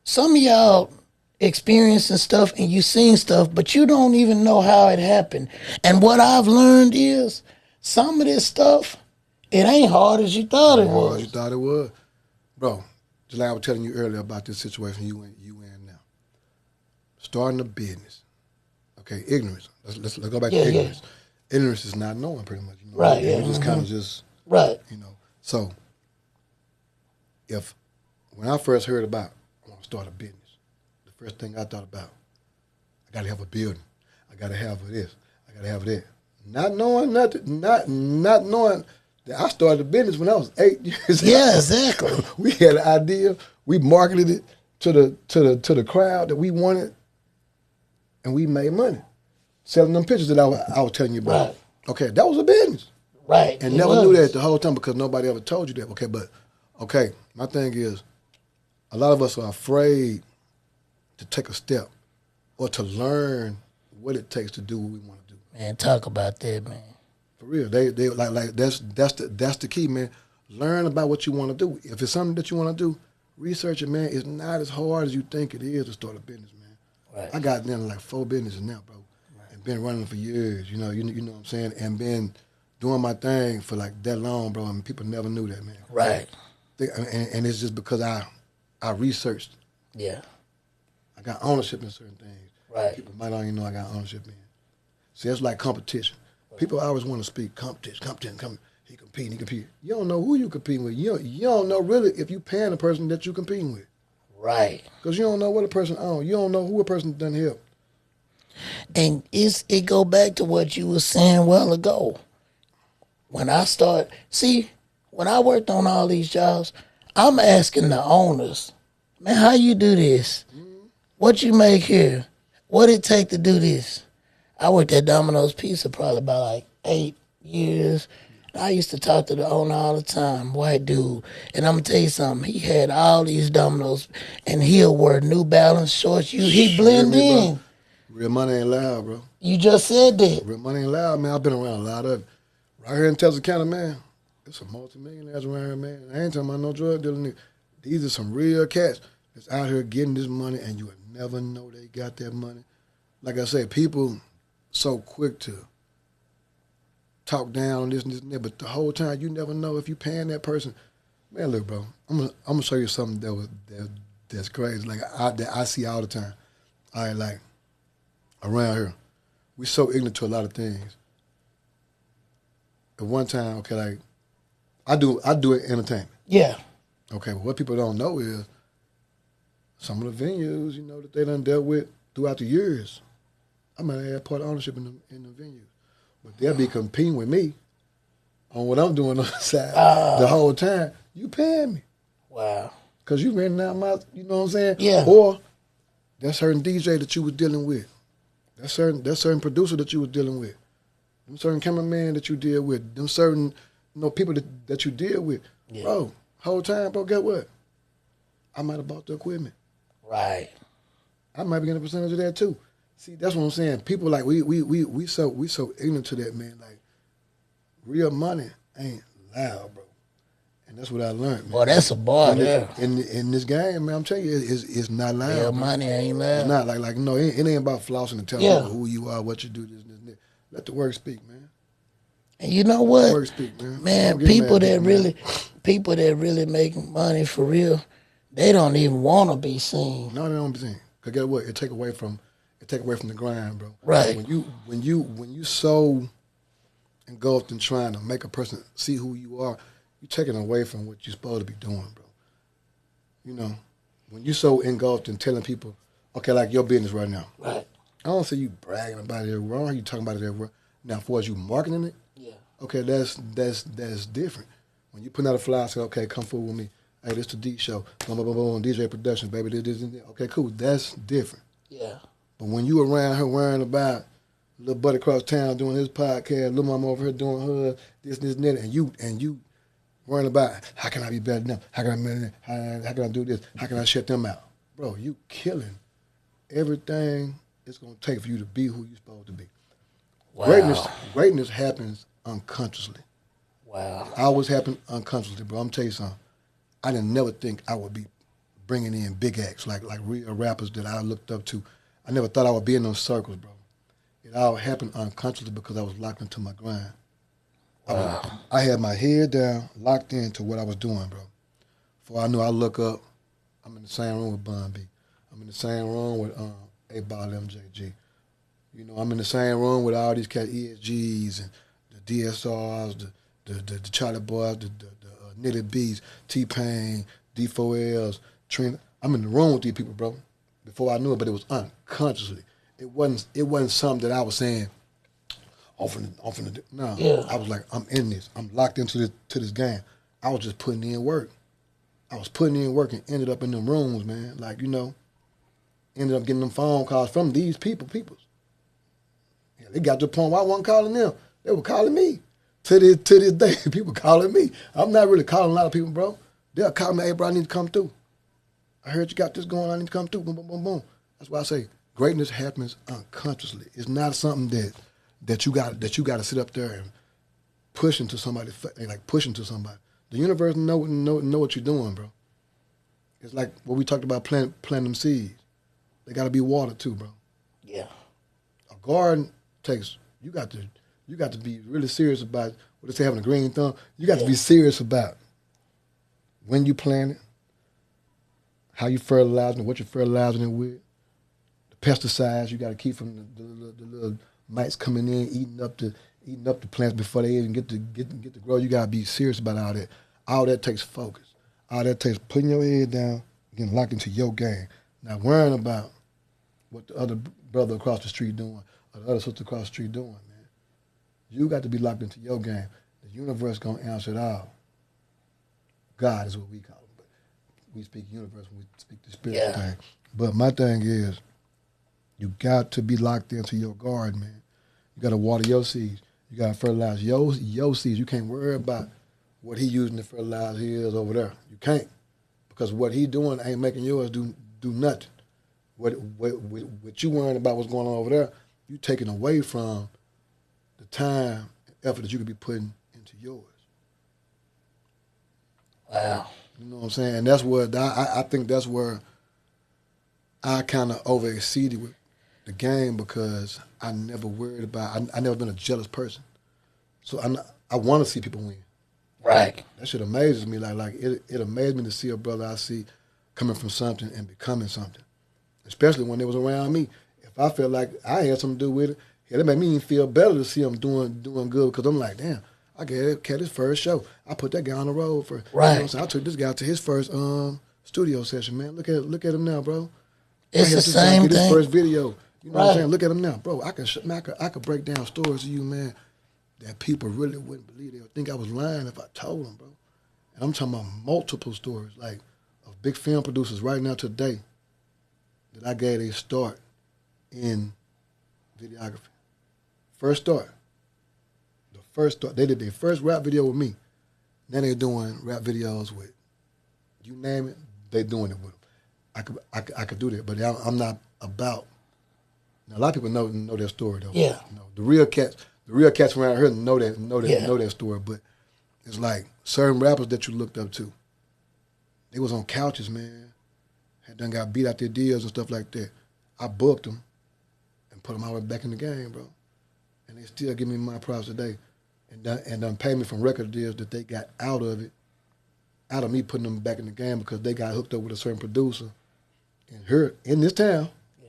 some of y'all experiencing stuff and you seen stuff, but you don't even know how it happened. And what I've learned is some of this stuff, it ain't hard as you thought it was. You thought it was. Bro, just like I was telling you earlier about this situation you in now. Starting a business. Okay, ignorance. Let's go back to ignorance. Yeah. Ignorance is not knowing, pretty much. You know? Right, yeah. Just kind of right. You know. So, when I first heard about I want to start a business, the first thing I thought about, I got to have a building. I got to have this. I got to have that. Not knowing nothing. Not knowing that I started a business when I was 8 years old. Yeah, exactly. We had an idea. We marketed it to the crowd that we wanted, and we made money selling them pictures that I was telling you about. Right. Okay, that was a business. Right. And never knew that the whole time because nobody ever told you that. Okay, my thing is, a lot of us are afraid to take a step or to learn what it takes to do what we want to do. Man, talk about that, man. For real, they like that's the key, man. Learn about what you want to do. If it's something that you want to do, research it, man. It's not as hard as you think it is to start a business, man. Right. I got down to like 4 businesses now, bro, and been running for years. You know what I'm saying, and been doing my thing for like that long, bro. And people never knew that, man. Right. And it's just because I researched. Yeah. I got ownership in certain things. Right. People might not even know I got ownership in. See, it's like competition. People always want to speak competition. He compete. You don't know who you competing with. You don't know really if you paying the person that you competing with. Right. Because you don't know what a person owns. You don't know who a person done help. And it go back to what you were saying a while ago. When I worked on all these jobs, I'm asking the owners, man, how you do this? What you make here? What it take to do this? I worked at Domino's Pizza probably about like 8 years. I used to talk to the owner all the time, white dude. And I'm going to tell you something. He had all these Domino's, and he'll wear New Balance shorts. He blend in. Real money ain't loud, bro. You just said that. Real money ain't loud, man. I've been around a lot of it. Right here in Texarkana, man, there's some multimillionaires around here, man. I ain't talking about no drug dealing. These are some real cats that's out here getting this money, and you would never know they got that money. Like I say, people so quick to talk down on this and that, but the whole time you never know if you paying that person. Man, look, bro, I'm gonna show you something that's crazy. Like that I see all the time. I like around here, we so ignorant to a lot of things. At one time, okay, like I do entertainment. Yeah. Okay, but what people don't know is some of the venues, you know, that they done dealt with throughout the years. I might have had part of ownership in the venues. But they'll be competing with me on what I'm doing on the side the whole time. You paying me. Wow. Because you renting out my, you know what I'm saying? Yeah. Or that certain DJ that you was dealing with. That certain producer that you was dealing with. Them certain cameraman that you deal with. Them certain, people that you deal with. Yeah. Bro, whole time, bro, get what? I might have bought the equipment. Right. I might be getting a percentage of that too. See, that's what I'm saying. People like we so ignorant to that, man. Like real money ain't loud, bro. And that's what I learned, man. Boy, that's a bar there. In this game, man, I'm telling you, it's not loud. Real money ain't loud. It's not like no, it ain't about flossing and telling people who you are, what you do, this and that. Let the work speak, man. And you know what? Let the work speak, man. Man, people that really make money for real, they don't even want to be seen. No, they don't be seen. Cause guess what? It take away from the grind, bro. Right. When you so engulfed in trying to make a person see who you are, you're taking away from what you're supposed to be doing, bro. You know, when you so engulfed in telling people, okay, like your business right now. Right. I don't see you bragging about it everywhere. You talking about it everywhere. Now, for as you marketing it, yeah. Okay, that's different. When you put out a flyer, say, okay, come forward with me. Hey, this the D show. Boom, boom, boom, boom, DJ Productions, baby. This, and that. Okay, cool. That's different. Yeah. But when you around her worrying about little buddy across town doing his podcast, little mama over here doing her this, and that, and you worrying about how can I be better than them? How can how can I do this? How can I shut them out? Bro, you killing everything it's gonna take for you to be who you're supposed to be. Wow. Greatness happens unconsciously. Wow. It always happened unconsciously, bro. I'm telling you something. I didn't never think I would be bringing in big acts like real rappers that I looked up to. I never thought I would be in those circles, bro. It all happened unconsciously because I was locked into my grind. Wow. I had my head down, locked into what I was doing, bro. Before I knew, I look up, I'm in the same room with Bun B. I'm in the same room with A-Ball MJG. You know, I'm in the same room with all these cat ESGs and the DSRs, the Charlie Boys, the Knitted Bees, T-Pain, D4Ls, Trina. I'm in the room with these people, bro. Before I knew it, but it was unconsciously. It wasn't something that I was saying, no. Yeah. I was like, I'm in this. I'm locked into this game. I was just putting in work. I was putting in work and ended up in them rooms, man. Like, ended up getting them phone calls from these peoples. Yeah, they got to the point where I wasn't calling them. They were calling me. To this day, people calling me. I'm not really calling a lot of people, bro. They'll call me, hey, bro, I need to come through. I heard you got this going on, I need to come through. Boom, boom, boom, boom. That's why I say greatness happens unconsciously. It's not something that you got to sit up there and push into somebody, like push into somebody. The universe know what you're doing, bro. It's like what we talked about, planting them seeds. They got to be watered too, bro. Yeah. A garden takes, you got to be really serious about, what they say, having a green thumb. You got to be serious about when you plant it, how you fertilizing it, what you're fertilizing it with, the pesticides you got to keep from the little mites coming in, eating up the plants before they even get to grow. You got to be serious about all that. All that takes focus. All that takes putting your head down, getting locked into your game, not worrying about what the other brother across the street doing or the other sister across the street doing, man. You got to be locked into your game. The universe gonna answer it all. God is what we call it, but we speak universe when we speak the spiritual thing. But my thing is, you got to be locked into your garden, man. You got to water your seeds. You got to fertilize your seeds. You can't worry about what he using to fertilize his over there. You can't, because what he doing ain't making yours do nothing. What you worrying about what's going on over there, you taking away from the time and effort that you could be putting into yours. Wow. You know what I'm saying? And that's where I think that's where I kind of over exceeded with the game, because I never worried about. I never been a jealous person, so I want to see people win. Right. That shit amazes me. Like it amazed me to see a brother I see coming from something and becoming something, especially when it was around me. If I felt like I had something to do with it, it made me even feel better to see him doing good, because I'm like, damn, I got his first show. I put that guy on the road for. Right. You know, so I took this guy to his first studio session. Man, look at him now, bro. It's the same get thing. his first video. You know what I'm saying? Look at him now, bro. I could break down stories to you, man, that people really wouldn't believe. They would think I was lying if I told them, bro. And I'm talking about multiple stories, like of big film producers right now today that I gave a start in videography. First start. The first start. They did their first rap video with me. Now they're doing rap videos with, you name it, they doing it with them. I could do that, but I'm not about. Now, a lot of people know their story though. Yeah. You know, the real cats around here know that story. But it's like certain rappers that you looked up to. They was on couches, man. Had done got beat out their deals and stuff like that. I booked them and put them all the way back in the game, bro. And they still give me my props today, and done pay me from record deals that they got out of it, out of me putting them back in the game, because they got hooked up with a certain producer in this town.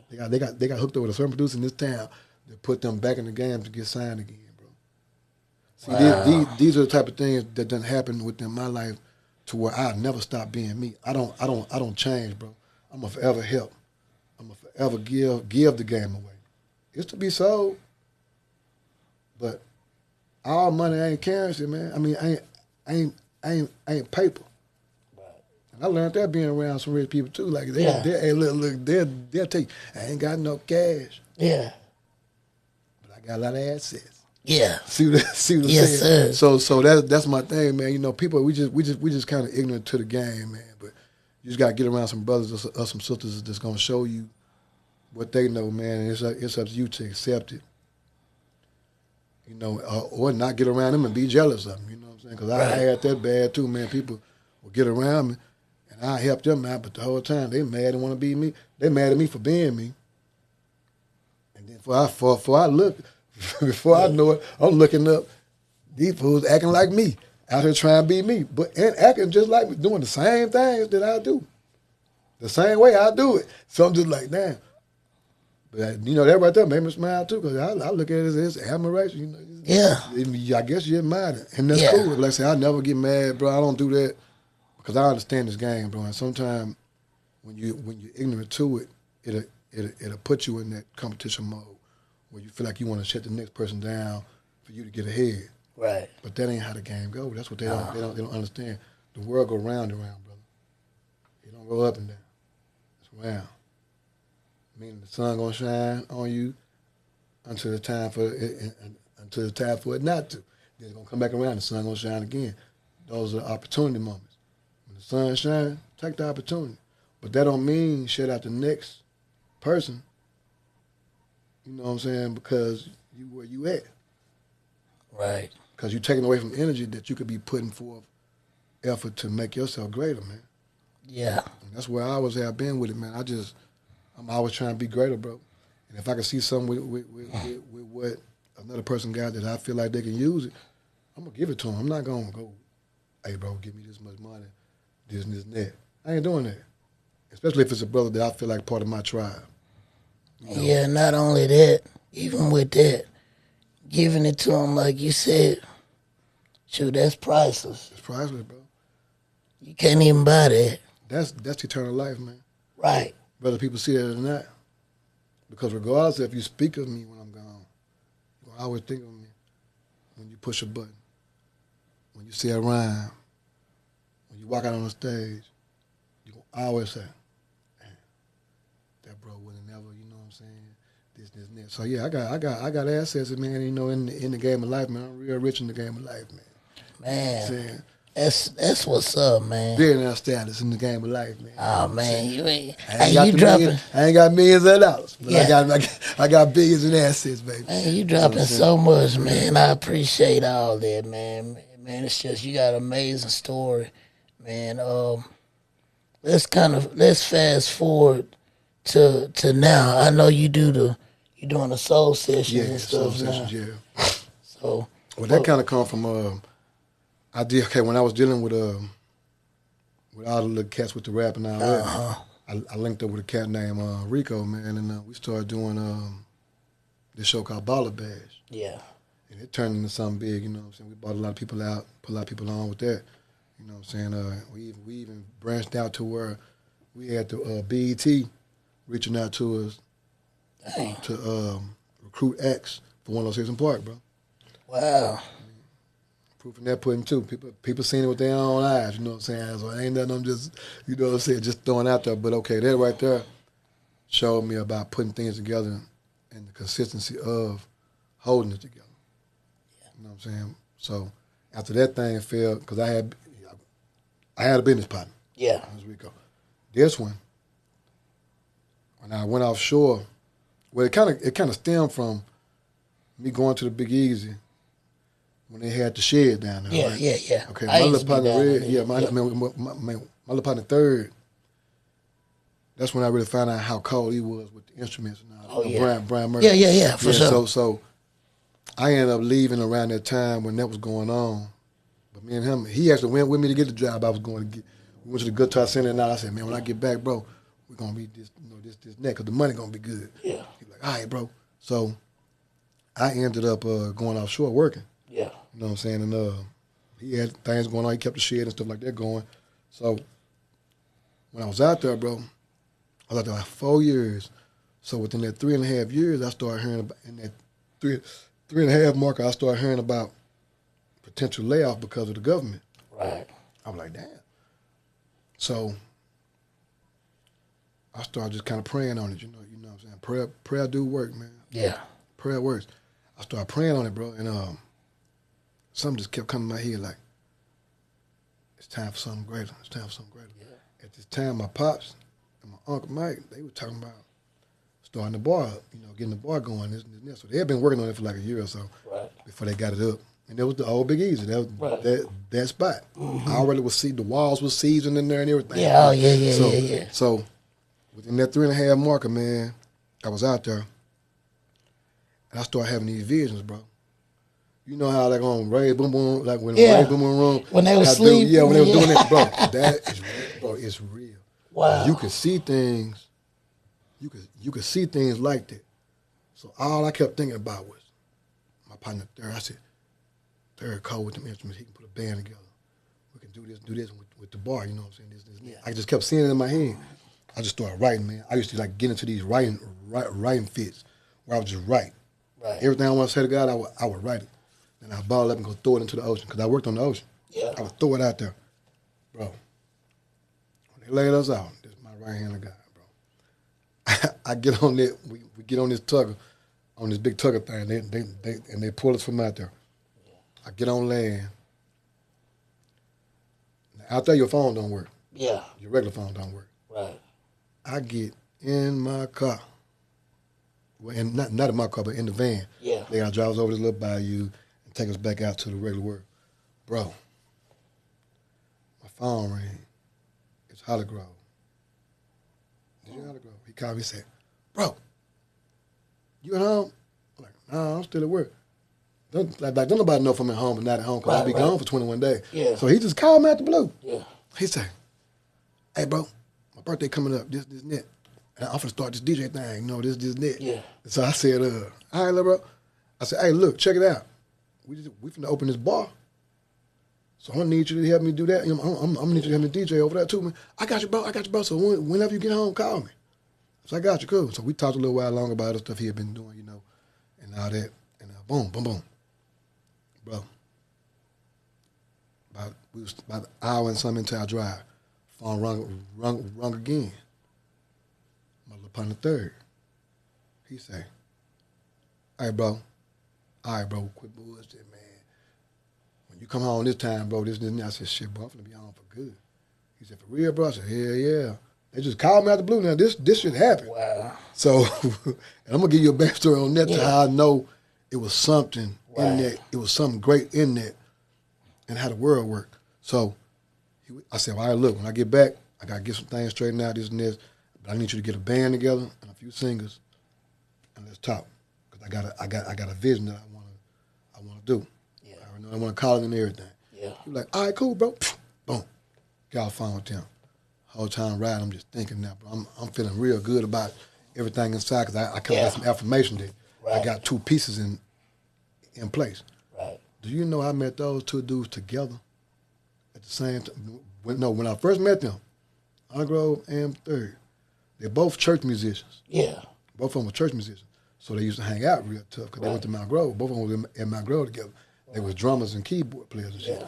They got hooked up with a certain producer in this town that put them back in the game to get signed again, bro. See, wow. These are the type of things that done happen within my life, to where I never stop being me. I don't change, bro. I'm gonna forever help. I'm gonna forever give the game away. It's to be sold, but all money ain't currency, man. I mean, ain't paper. I learned that being around some rich people too. Like they'll tell you, I ain't got no cash. Yeah. But I got a lot of assets. Yeah. See what I'm saying? Yes, sir. So that's my thing, man. You know, people we just kind of ignorant to the game, man. But you just gotta get around some brothers or some sisters that's gonna show you what they know, man. And it's up to you to accept it. You know, or not get around them and be jealous of them. You know what I'm saying? Because I had that bad too, man. People will get around me. And I helped them out, but the whole time they mad and want to be me. They mad at me for being me. And then before I look, before I know it, I'm looking up, these fools acting like me, out here trying to be me, and acting just like me, doing the same things that I do, the same way I do it. So I'm just like, damn. But you know, that right there made me smile too, because I look at it as admiration. You know, I guess you admire it, and that's cool. Like I say, I never get mad, bro. I don't do that. Because I understand this game, bro. And sometimes when you're ignorant to it, it'll put you in that competition mode where you feel like you want to shut the next person down for you to get ahead. Right. But that ain't how the game goes. That's what they don't understand. The world go round and round, brother. It don't go up and down. It's round. Meaning the sun gonna shine on you until the time for it not to. Then it's gonna come back around. The sun gonna shine again. Those are opportunity moments. The sun shine, take the opportunity. But that don't mean shut out the next person. You know what I'm saying? Because you where you at. Right. Because you're taking away from energy that you could be putting forth effort to make yourself greater, man. Yeah. And that's where I always have been with it, man. I'm always trying to be greater, bro. And if I can see something with what another person got that I feel like they can use it, I'm going to give it to them. I'm not going to go, hey, bro, give me this much money, this and this and that. I ain't doing that. Especially if it's a brother that I feel like part of my tribe. You know? Yeah, not only that, even with that, giving it to them like you said, shoot, that's priceless. It's priceless, bro. You can't even buy that. That's eternal life, man. Right. Whether people see that or not. Because regardless if you speak of me when I'm gone, you're going to always think of me when you push a button, when you say a rhyme, when you walk out on the stage, you're going to always say, man, that bro would have never, you know what I'm saying, this, and that. So, yeah, I got assets, man, you know, in the game of life, man. I'm real rich in the game of life, man. Man, You know what I'm saying? that's what's up, man. Billionaire status in the game of life, man. Oh man, you ain't. I Hey, you dropping? I ain't got millions of dollars, but Yeah. I got billions in assets, baby. Man, you dropping so much, man. I appreciate all that, man. Man, it's just you got an amazing story, man. Let's fast forward to now. I know you doing the soul sessions and Soul stuff now. sessions, yeah. So, Well, that kind of come from when I was dealing with all the little cats with the rap and all that. I linked up with a cat named Rico, man, and we started doing this show called Baller Bash. yeah, And it turned into something big, you know what I'm saying? We brought a lot of people out, put a lot of people on with that. You know what I'm saying? We even branched out to where we had the BET reaching out to us dang, to recruit acts for 106 in Park, bro. wow, Proof in that pudding too. People seen it with their own eyes, you know what I'm saying? So it ain't nothing I'm just, you know what I'm saying, just throwing out there. But okay, that right there showed me about putting things together and the consistency of holding it together. You know what I'm saying? So after that thing failed, because I had a business partner. yeah, That was Rico. This one, when I went offshore, well, it kind of stemmed from me going to the Big Easy when they had the shed down there. yeah, right? yeah. Okay, I my used little to be partner down Red, there. yeah, my little partner Third. That's when I really found out how cold he was with the instruments and all. Oh, yeah. Brian Murphy. Yeah, for sure. So I ended up leaving around that time when that was going on. But me and him, he actually went with me to get the job I was going to get. We went to the Guitar Center and all. I said, man, when I get back, bro, we're gonna be this, this neck, cause the money gonna be good. Yeah. He was like, all right, bro. So I ended up going offshore working. Yeah. You know what I'm saying? And he had things going on. He kept the shed and stuff like that going. So when I was out there, bro, I was out there like 4 years. So within that 3.5 years, I started hearing about, in that three and a half marker, I started hearing about potential layoff because of the government. Right. I was like, damn. So I started just kind of praying on it, you know what I'm saying? Prayer do work, man. Yeah. Prayer works. I started praying on it, bro, and something just kept coming to my head like, it's time for something greater. It's time for something greater. Yeah. At this time, my pops and my Uncle Mike, they were talking about starting the bar up, getting the bar going, this and this. So they had been working on it for like a year or so before they got it up. And that was the old Big Easy. That was that spot. I already was the walls was seasoned in there and everything. Yeah, yeah. So within that 3.5 marker, man, I was out there and I started having these visions, bro. You know how they're going to raise boom boom, like when raise boom boom room. When they were sleeping. Yeah, when they were doing that, bro. That is real, bro. It's real. Wow. You can see things. You could see things like that. So all I kept thinking about was my partner Third. I said, Third code with them instruments. He can put a band together. We can do this with the bar. You know what I'm saying? This. I just kept seeing it in my head. I just started writing, man. I used to like get into these writing fits where I would just write. Right. Everything I want to say to God, I would write it. Then I'd ball up and go throw it into the ocean because I worked on the ocean. Yeah. I would throw it out there. Bro, when they laid us out, this is my right hand of God, bro. I get on that, we get on this tugger, on this big tugger thing, and they pull us from out there. I get on land. Now, out there, your phone don't work. Yeah. Your regular phone don't work. Right. I get in my car. well, and not in my car, but in the van. Yeah. They gotta drive us over this little bayou and take us back out to the regular world. Bro, my phone rang. It's Holly Grove. Did you Holly Grove? He called me and said, bro, you at home? I'm like, nah, I'm still at work. Don't nobody know if I'm at home or not at home because I'll be gone for 21 days. Yeah. So he just called me out the blue. Yeah. He said, hey, bro, my birthday coming up, this, and that. And I'm finna start this DJ thing, this, and that. Yeah. So I said, all right, little bro. I said, hey, look, check it out. We finna open this bar. So I'm gonna need you to help me do that. I'm gonna need you to help me DJ over there too, man. I got you, bro. So whenever you get home, call me. So I got you, cool. So we talked a little while longer about other stuff he had been doing, and all that. And boom, boom, boom. Bro. We was about an hour and something into our drive. Phone rung again. My little partner third. He say, all right, bro, quit bullshit, man. When you come home this time, bro, this and that. I said, shit, bro, I'm finna be home for good. He said, for real, bro? I said, yeah. They just called me out the blue now. This shit happened. Wow. So, and I'm gonna give you a backstory on that to how I know it was something in that. It was something great in that and how the world worked. So I said, well, all right, look, when I get back, I gotta get some things straightened out, this and this. But I need you to get a band together and a few singers and let's talk. Because I got a vision that I wanna do. Yeah. I wanna call it and everything. Yeah. He was like, all right, cool, bro. Boom. Got off the phone with him. Whole time riding, I'm just thinking now, bro. I'm feeling real good about everything inside because I kind of got some affirmation that I got two pieces in place. Right. Do you know I met those two dudes together at the same time? When I first met them, Arnold and Third, they're both church musicians. Yeah. Both of them were church musicians. So they used to hang out real tough because they went to Mount Grove. Both of them were in Mount Grove together. They was drummers and keyboard players and shit. Yeah.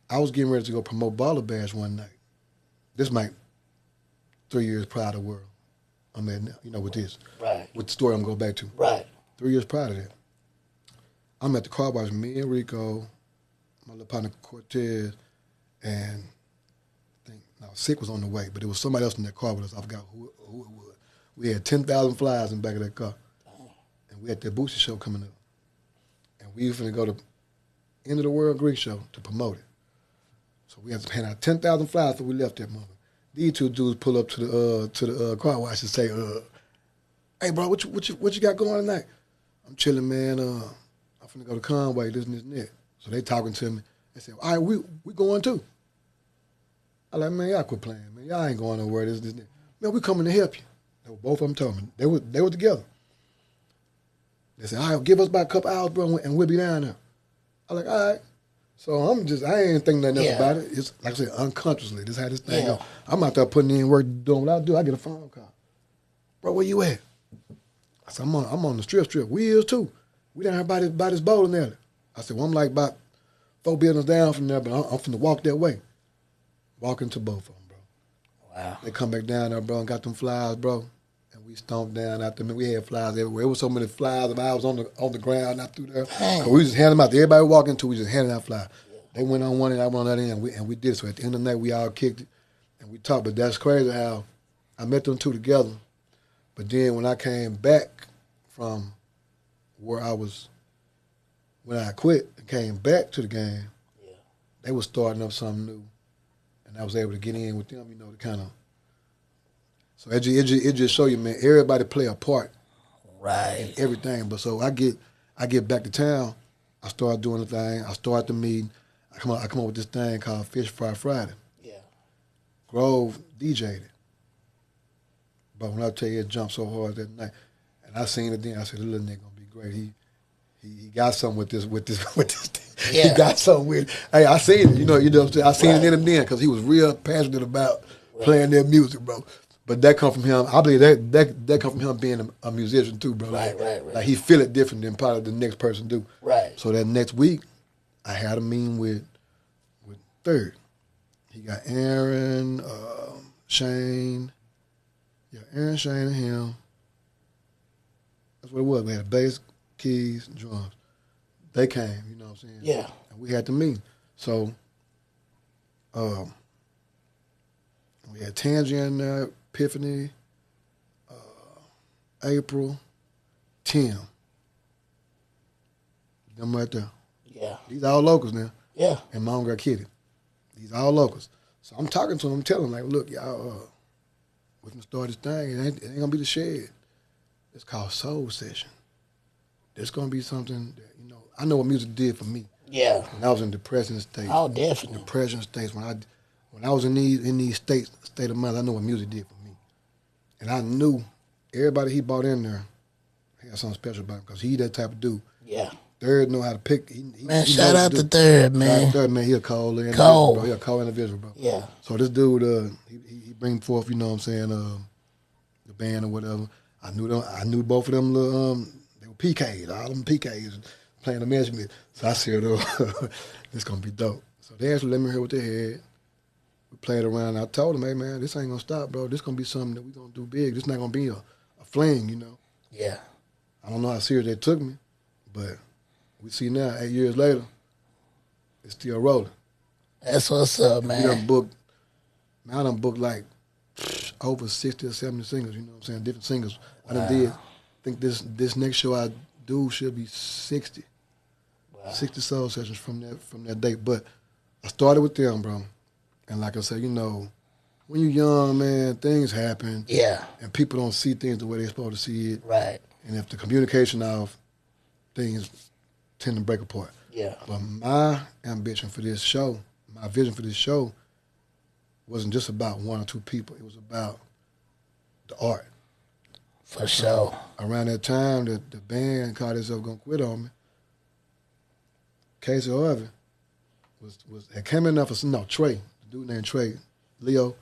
I was getting ready to go promote Baller Bash one night. This might 3 years prior to where I'm at now, with this. Right. With the story I'm going to go back to. Right. 3 years prior to that. I'm at the car wash, me and Rico, my little partner Cortez, and I think, Sick was on the way, but there was somebody else in that car with us. I forgot who it was. We had 10,000 flyers in the back of that car. And we had that Boosie show coming up. And we were going to go to End of the World Greek show to promote it. So we had to hand out 10,000 flyers before we left that moment. These two dudes pull up to the car wash and say, hey, bro, what you got going tonight? I'm chilling, man. I'm finna go to Conway, this and that. So they talking to me. They say, all right, we going too. I like, man, y'all quit playing, man. Y'all ain't going nowhere, this and that. Man, we coming to help you. Both of them told me. They were together. They said, all right, give us about a couple hours, bro, and we'll be down there. I like, all right. So I ain't thinking nothing else about it. It's like I said, unconsciously. This is how this thing go. I'm out there putting in work, doing what I do. I get a phone call. Bro, where you at? I said, I'm on the strip. We is too. We down here by this bowling alley. I said, well, I'm like about 4 buildings down from there, but I'm finna walk that way. Walking to both of them, bro. Wow. They come back down there, bro, and got them flyers, bro. And we stomped down out there. We had flyers everywhere. It was so many flyers of ours on the ground out through there. So we just handed them out. Everybody walking to, we just handed out flyers. They went on one and I went on that end, and we did it. So at the end of the night, we all kicked it, and we talked. But that's crazy how I met them two together. But then when I came back from where I was, when I quit and came back to the game, they was starting up something new. And I was able to get in with them, to kind of. So it just show you, man, everybody play a part. Right. In everything. But so I get back to town, I start doing the thing, I start the meeting, I come up with this thing called Fish Fry Friday. Yeah. Grove DJ'd it. But when I tell you it jumped so hard that night, and I seen it then, I said, this little nigga gonna be great. He got something with this thing. Yeah. He got something with it. Hey, I seen it, you know what I'm saying? I seen it in him then because he was real passionate about playing their music, bro. But that come from him. I believe that come from him being a musician too, bro. Right. Like he feel it different than probably the next person do. Right. So that next week, I had a meeting with Third. He got Aaron, Shane. Yeah, Aaron, Shane, and him. That's what it was. We had bass, keys, and drums. They came, you know what I'm saying? Yeah. And we had the meeting. So we had Tangy in there, Epiphany, April, Tim. Them right there. Yeah. These all locals now. Yeah. And my own girl Kitty. These all locals. So I'm talking to them, telling them, like, look, y'all, we're going to start this thing. It ain't going to be the shed. It's called Soul Session. There's going to be something that, I know what music did for me. Yeah. When I was in depression states. Oh, definitely. Depression states. When I was in these state of mind, I know what music did for me. And I knew everybody he brought in there had something special about him because he that type of dude. Yeah. Third know how to pick. Man, shout out to Third, man. Third, man, he a cold individual, bro. He a cold individual, bro. Yeah. So this dude, he bring forth, you know what I'm saying, the band or whatever. I knew both of them little, they were PKs, all them PKs playing the measurement. So I said, this gonna be dope. So they actually let me hear what they had. We played around. I told them, hey man, this ain't gonna stop, bro. This gonna be something that we gonna do big. This not gonna be a fling, Yeah. I don't know how serious they took me, but we see now, 8 years later, it's still rolling. That's what's up, man. I done booked like over 60 or 70 singers, you know what I'm saying, different singers. Wow. I think this next show I do should be 60. Wow. 60 soul sessions from that date. But I started with them, bro. And like I said, when you're young, man, things happen. Yeah. And people don't see things the way they're supposed to see it. Right. And if the communication of things tend to break apart. Yeah. But my ambition for this show, my vision for this show, wasn't just about one or two people. It was about the art. For sure. Around that time, the band called itself Gonna Quit on Me. Casey Harvey had came in there for Trey, the dude named Trey, Leo.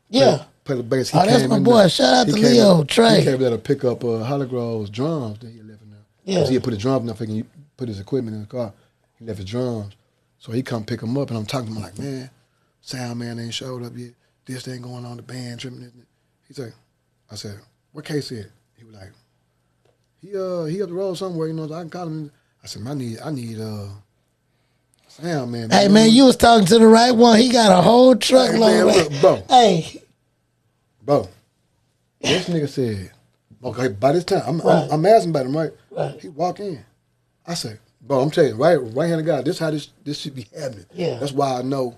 Yeah. Played the bass. That's my boy. Shout out to Leo, Trey. He came there to pick up Hollygrove's drums that he left in there. Yeah. Because he had put his drums in there, so he can put his equipment in the car. He left his drums. So he come pick him up, and I'm talking to him like, man, sound man ain't showed up yet. This ain't going on, the band tripping. I said, where Casey at? He was like, he up the road somewhere, so I can call him. I said, I need sound man. Hey man, you was talking to the right one. He got a whole truckload. Look, bro. Hey. Bro, this nigga said, okay, by this time, I'm asking about him, right? Right. He walk in. I said, bro, I'm telling you, right hand of God, this how this should be happening. Yeah. That's why I know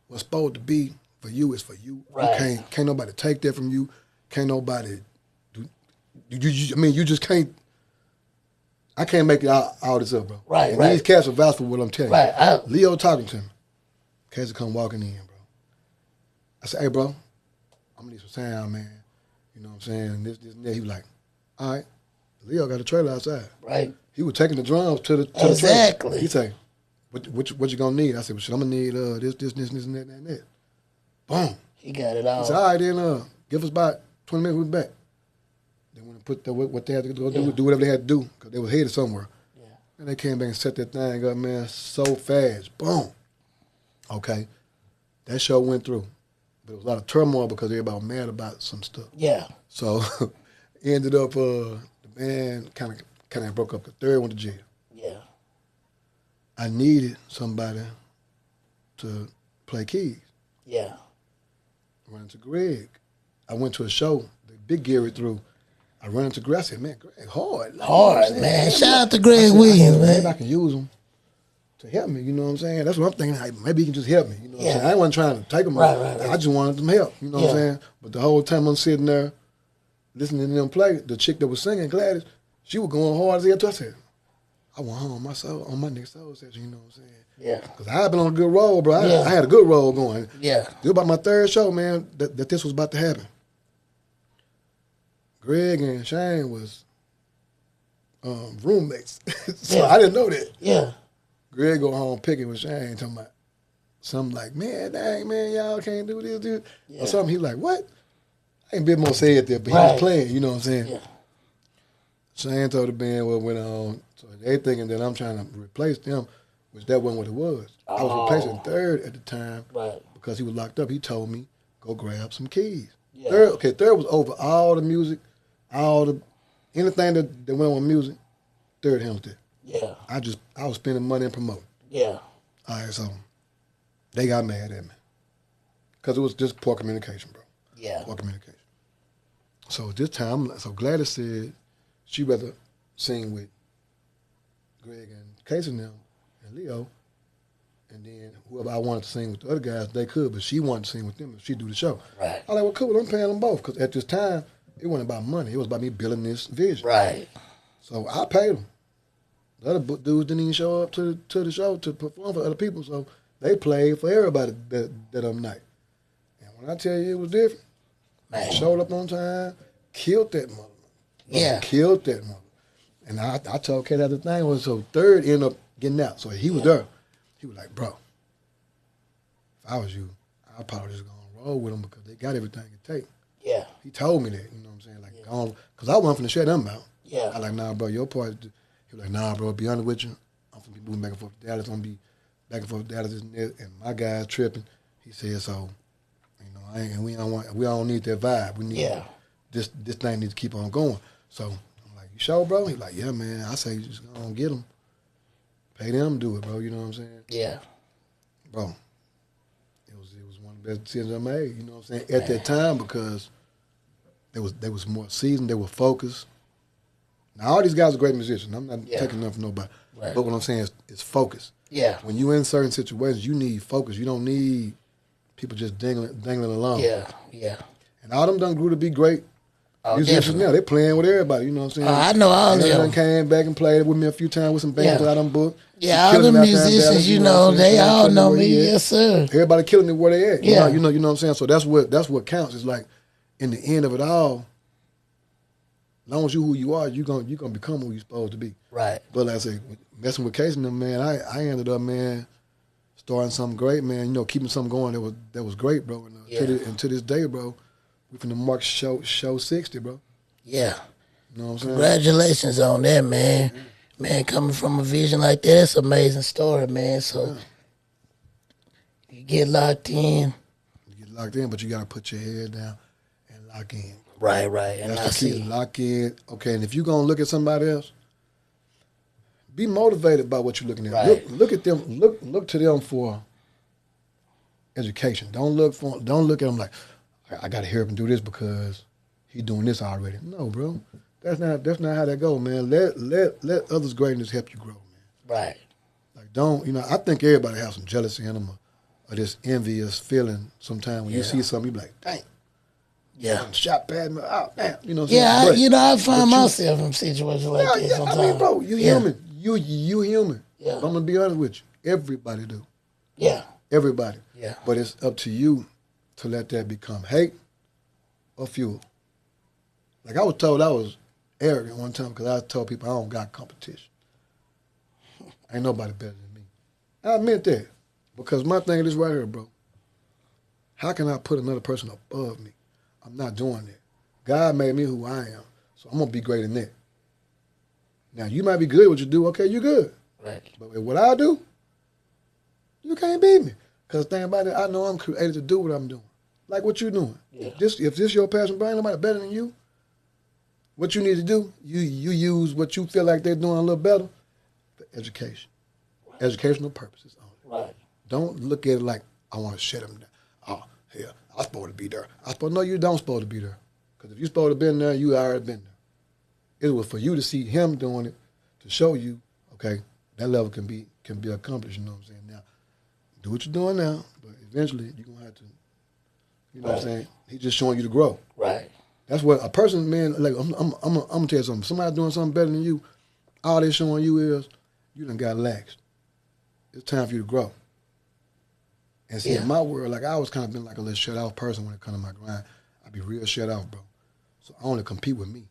what's supposed to be for you is for you. Right. You can't nobody take that from you. Can't nobody do. You just can't. I can't make all this up, bro. Right, and right. These cats are vouch for what I'm telling Right. you. Leo talking to him. Cats come walking in, bro. I said, hey, bro, I'm gonna need some sound, man. You know what I'm saying? This, and that. He was like, all right. Leo got a trailer outside. Right. He was taking the drums to the Exactly. trailer. He said, what you gonna need? I said, well, shit, I'm gonna need this, and that. Boom. He got it all. He said, all right, then give us about 20 minutes, we'll be back. They want to put what they had to go do whatever they had to do, because they was headed somewhere. Yeah. And they came back and set that thing up, man, so fast. Boom. Okay. That show went through. But it was a lot of turmoil because everybody was mad about some stuff. Yeah. So ended up the band kind of broke up. The Third went to jail. Yeah. I needed somebody to play keys. Yeah. I ran into Greg. I went to a show, the Big Gary threw. I ran into Greg. I said, man, Greg, hard. Like, Hard, man. Shout out to Greg Williams, man. Maybe I can use him to help me, you know what I'm saying? That's what I'm thinking. Like, maybe he can just help me, you know what I'm saying? I wasn't trying to take him. Right. I just wanted them help, you know what I'm saying? But the whole time I'm sitting there listening to them play, the chick that was singing, Gladys, she was going hard as hell too. I said, I want her on my next soul session, you know what I'm saying? Yeah. Because I had been on a good roll, bro. I had a good roll going. Yeah. It was about my third show, man, that this was about to happen. Greg and Shane was roommates. So I didn't know that. Yeah. Greg go home picking with Shane, talking about something like, man, dang, man, y'all can't do this, dude. Or something. He was like, what? I ain't been more say it there, but he was playing, you know what I'm saying? Yeah. Shane told the band what went on. So they thinking that I'm trying to replace them, which that wasn't what it was. I was replacing Third at the time because he was locked up. He told me, go grab some keys. Yeah. Third was over all the music, anything that went on music, Third handled it. Yeah. I was spending money and promoting. Yeah. All right, so they got mad at me because it was just poor communication, bro. Yeah. Poor communication. So this time, so Gladys said she'd rather sing with Greg and Casey and them and Leo. And then whoever I wanted to sing with the other guys, they could, but she wanted to sing with them if she do the show. Right. I was like, well, cool, I'm paying them both. Because at this time, it wasn't about money. It was about me building this vision. Right. So I paid them. The other dudes didn't even show up to the show to perform for other people. So they played for everybody that night. And when I tell you it was different, Man. Showed up on time, killed that mother. Yeah. Killed that mother. And I told Kate that the thing was, so third ended up getting out. So he was there. He was like, bro, if I was you, I'd probably just go and roll with them because they got everything it take. Yeah. He told me that, you know what I'm saying? Like, because I wasn't finna shut them out. Yeah. I like, nah, bro, your part. He was like, nah, bro, be honest with you. I'm finna be moving back and forth to Dallas. I'm gonna be back and forth to Dallas and my guy's tripping. He said, so, you know, we don't need that vibe. We need this thing needs to keep on going. So I'm like, you sure, bro? He's like, yeah, man. I say, you just go and get them. Pay them, do it, bro. You know what I'm saying? Yeah. Bro, it was one of the best decisions I made. You know what I'm saying? At that time, because they was more seasoned. They were focused. Now all these guys are great musicians. I'm not taking nothing from nobody. Right. But what I'm saying is focus. Yeah. When you're in certain situations, you need focus. You don't need people just dangling along. Yeah. Yeah. And all them done grew to be great. Musicians now, they playing with everybody, you know what I'm saying? I know all of them. Came back and played with me a few times with some bands that I done booked. Yeah, all the musicians, you know, they all know me. Yes, sir. Everybody killing it where they at. Yeah. You know what I'm saying? So that's what counts. It's like, in the end of it all, as long as you who you are, you're gonna become who you're supposed to be. Right. But like I say, messing with Casey and them, man, I ended up, man, starting something great, man. You know, keeping something going that was great, bro. And to this day, bro, we finna mark show 60, bro. Yeah. You know what I'm saying? Congratulations on that, man. Man, coming from a vision like that, it's an amazing story, man. So you get locked in. You get locked in, but you gotta put your head down and lock in. Right. And that's the key. Lock in. Okay, and if you're gonna look at somebody else, be motivated by what you're looking at. Right. Look at them. Look to them for education. Don't look at them like, I gotta hear him do this because he's doing this already. No, bro. That's not how that go, man. Let others' greatness help you grow, man. Right. Like don't, I think everybody has some jealousy in them or this envious feeling sometimes when you see something, you be like, dang. Yeah. Shot past me. Oh, damn. You know what I'm saying? I find myself in situations like that sometimes. I mean, bro, you human. You human. Yeah. I'm gonna be honest with you. Everybody do. Yeah. Everybody. Yeah. But it's up to you to let that become hate or fuel. Like I was told I was arrogant one time because I told people I don't got competition. Ain't nobody better than me. I meant that because my thing is right here, bro. How can I put another person above me? I'm not doing that. God made me who I am, so I'm gonna be great in that. Now you might be good at what you do. Okay, you good. Right. But with what I do, you can't beat me. Because the thing about it, I know I'm created to do what I'm doing. Like what you doing. Yeah. If this your passion, bro, ain't nobody better than you. What you need to do, you use what you feel like they're doing a little better for education. Right. Educational purposes only. Right. Don't look at it like, I want to shut them down. Oh, hell, I'm supposed to be there. No, you don't supposed to be there. Because if you're supposed to been there, you already been there. It was for you to see him doing it, to show you, okay, that level can be accomplished, you know what I'm saying? Now, do what you're doing now, but eventually you're going to have to, you know what I'm saying? He's just showing you to grow. Right. That's what a person, man, like, I'm going to tell you something. Somebody doing something better than you, all they're showing you is you done got laxed. It's time for you to grow. And see, in my world, like, I always kind of been like a little shut-off person when it comes to my grind. I be real shut off, bro. So I want to compete with me.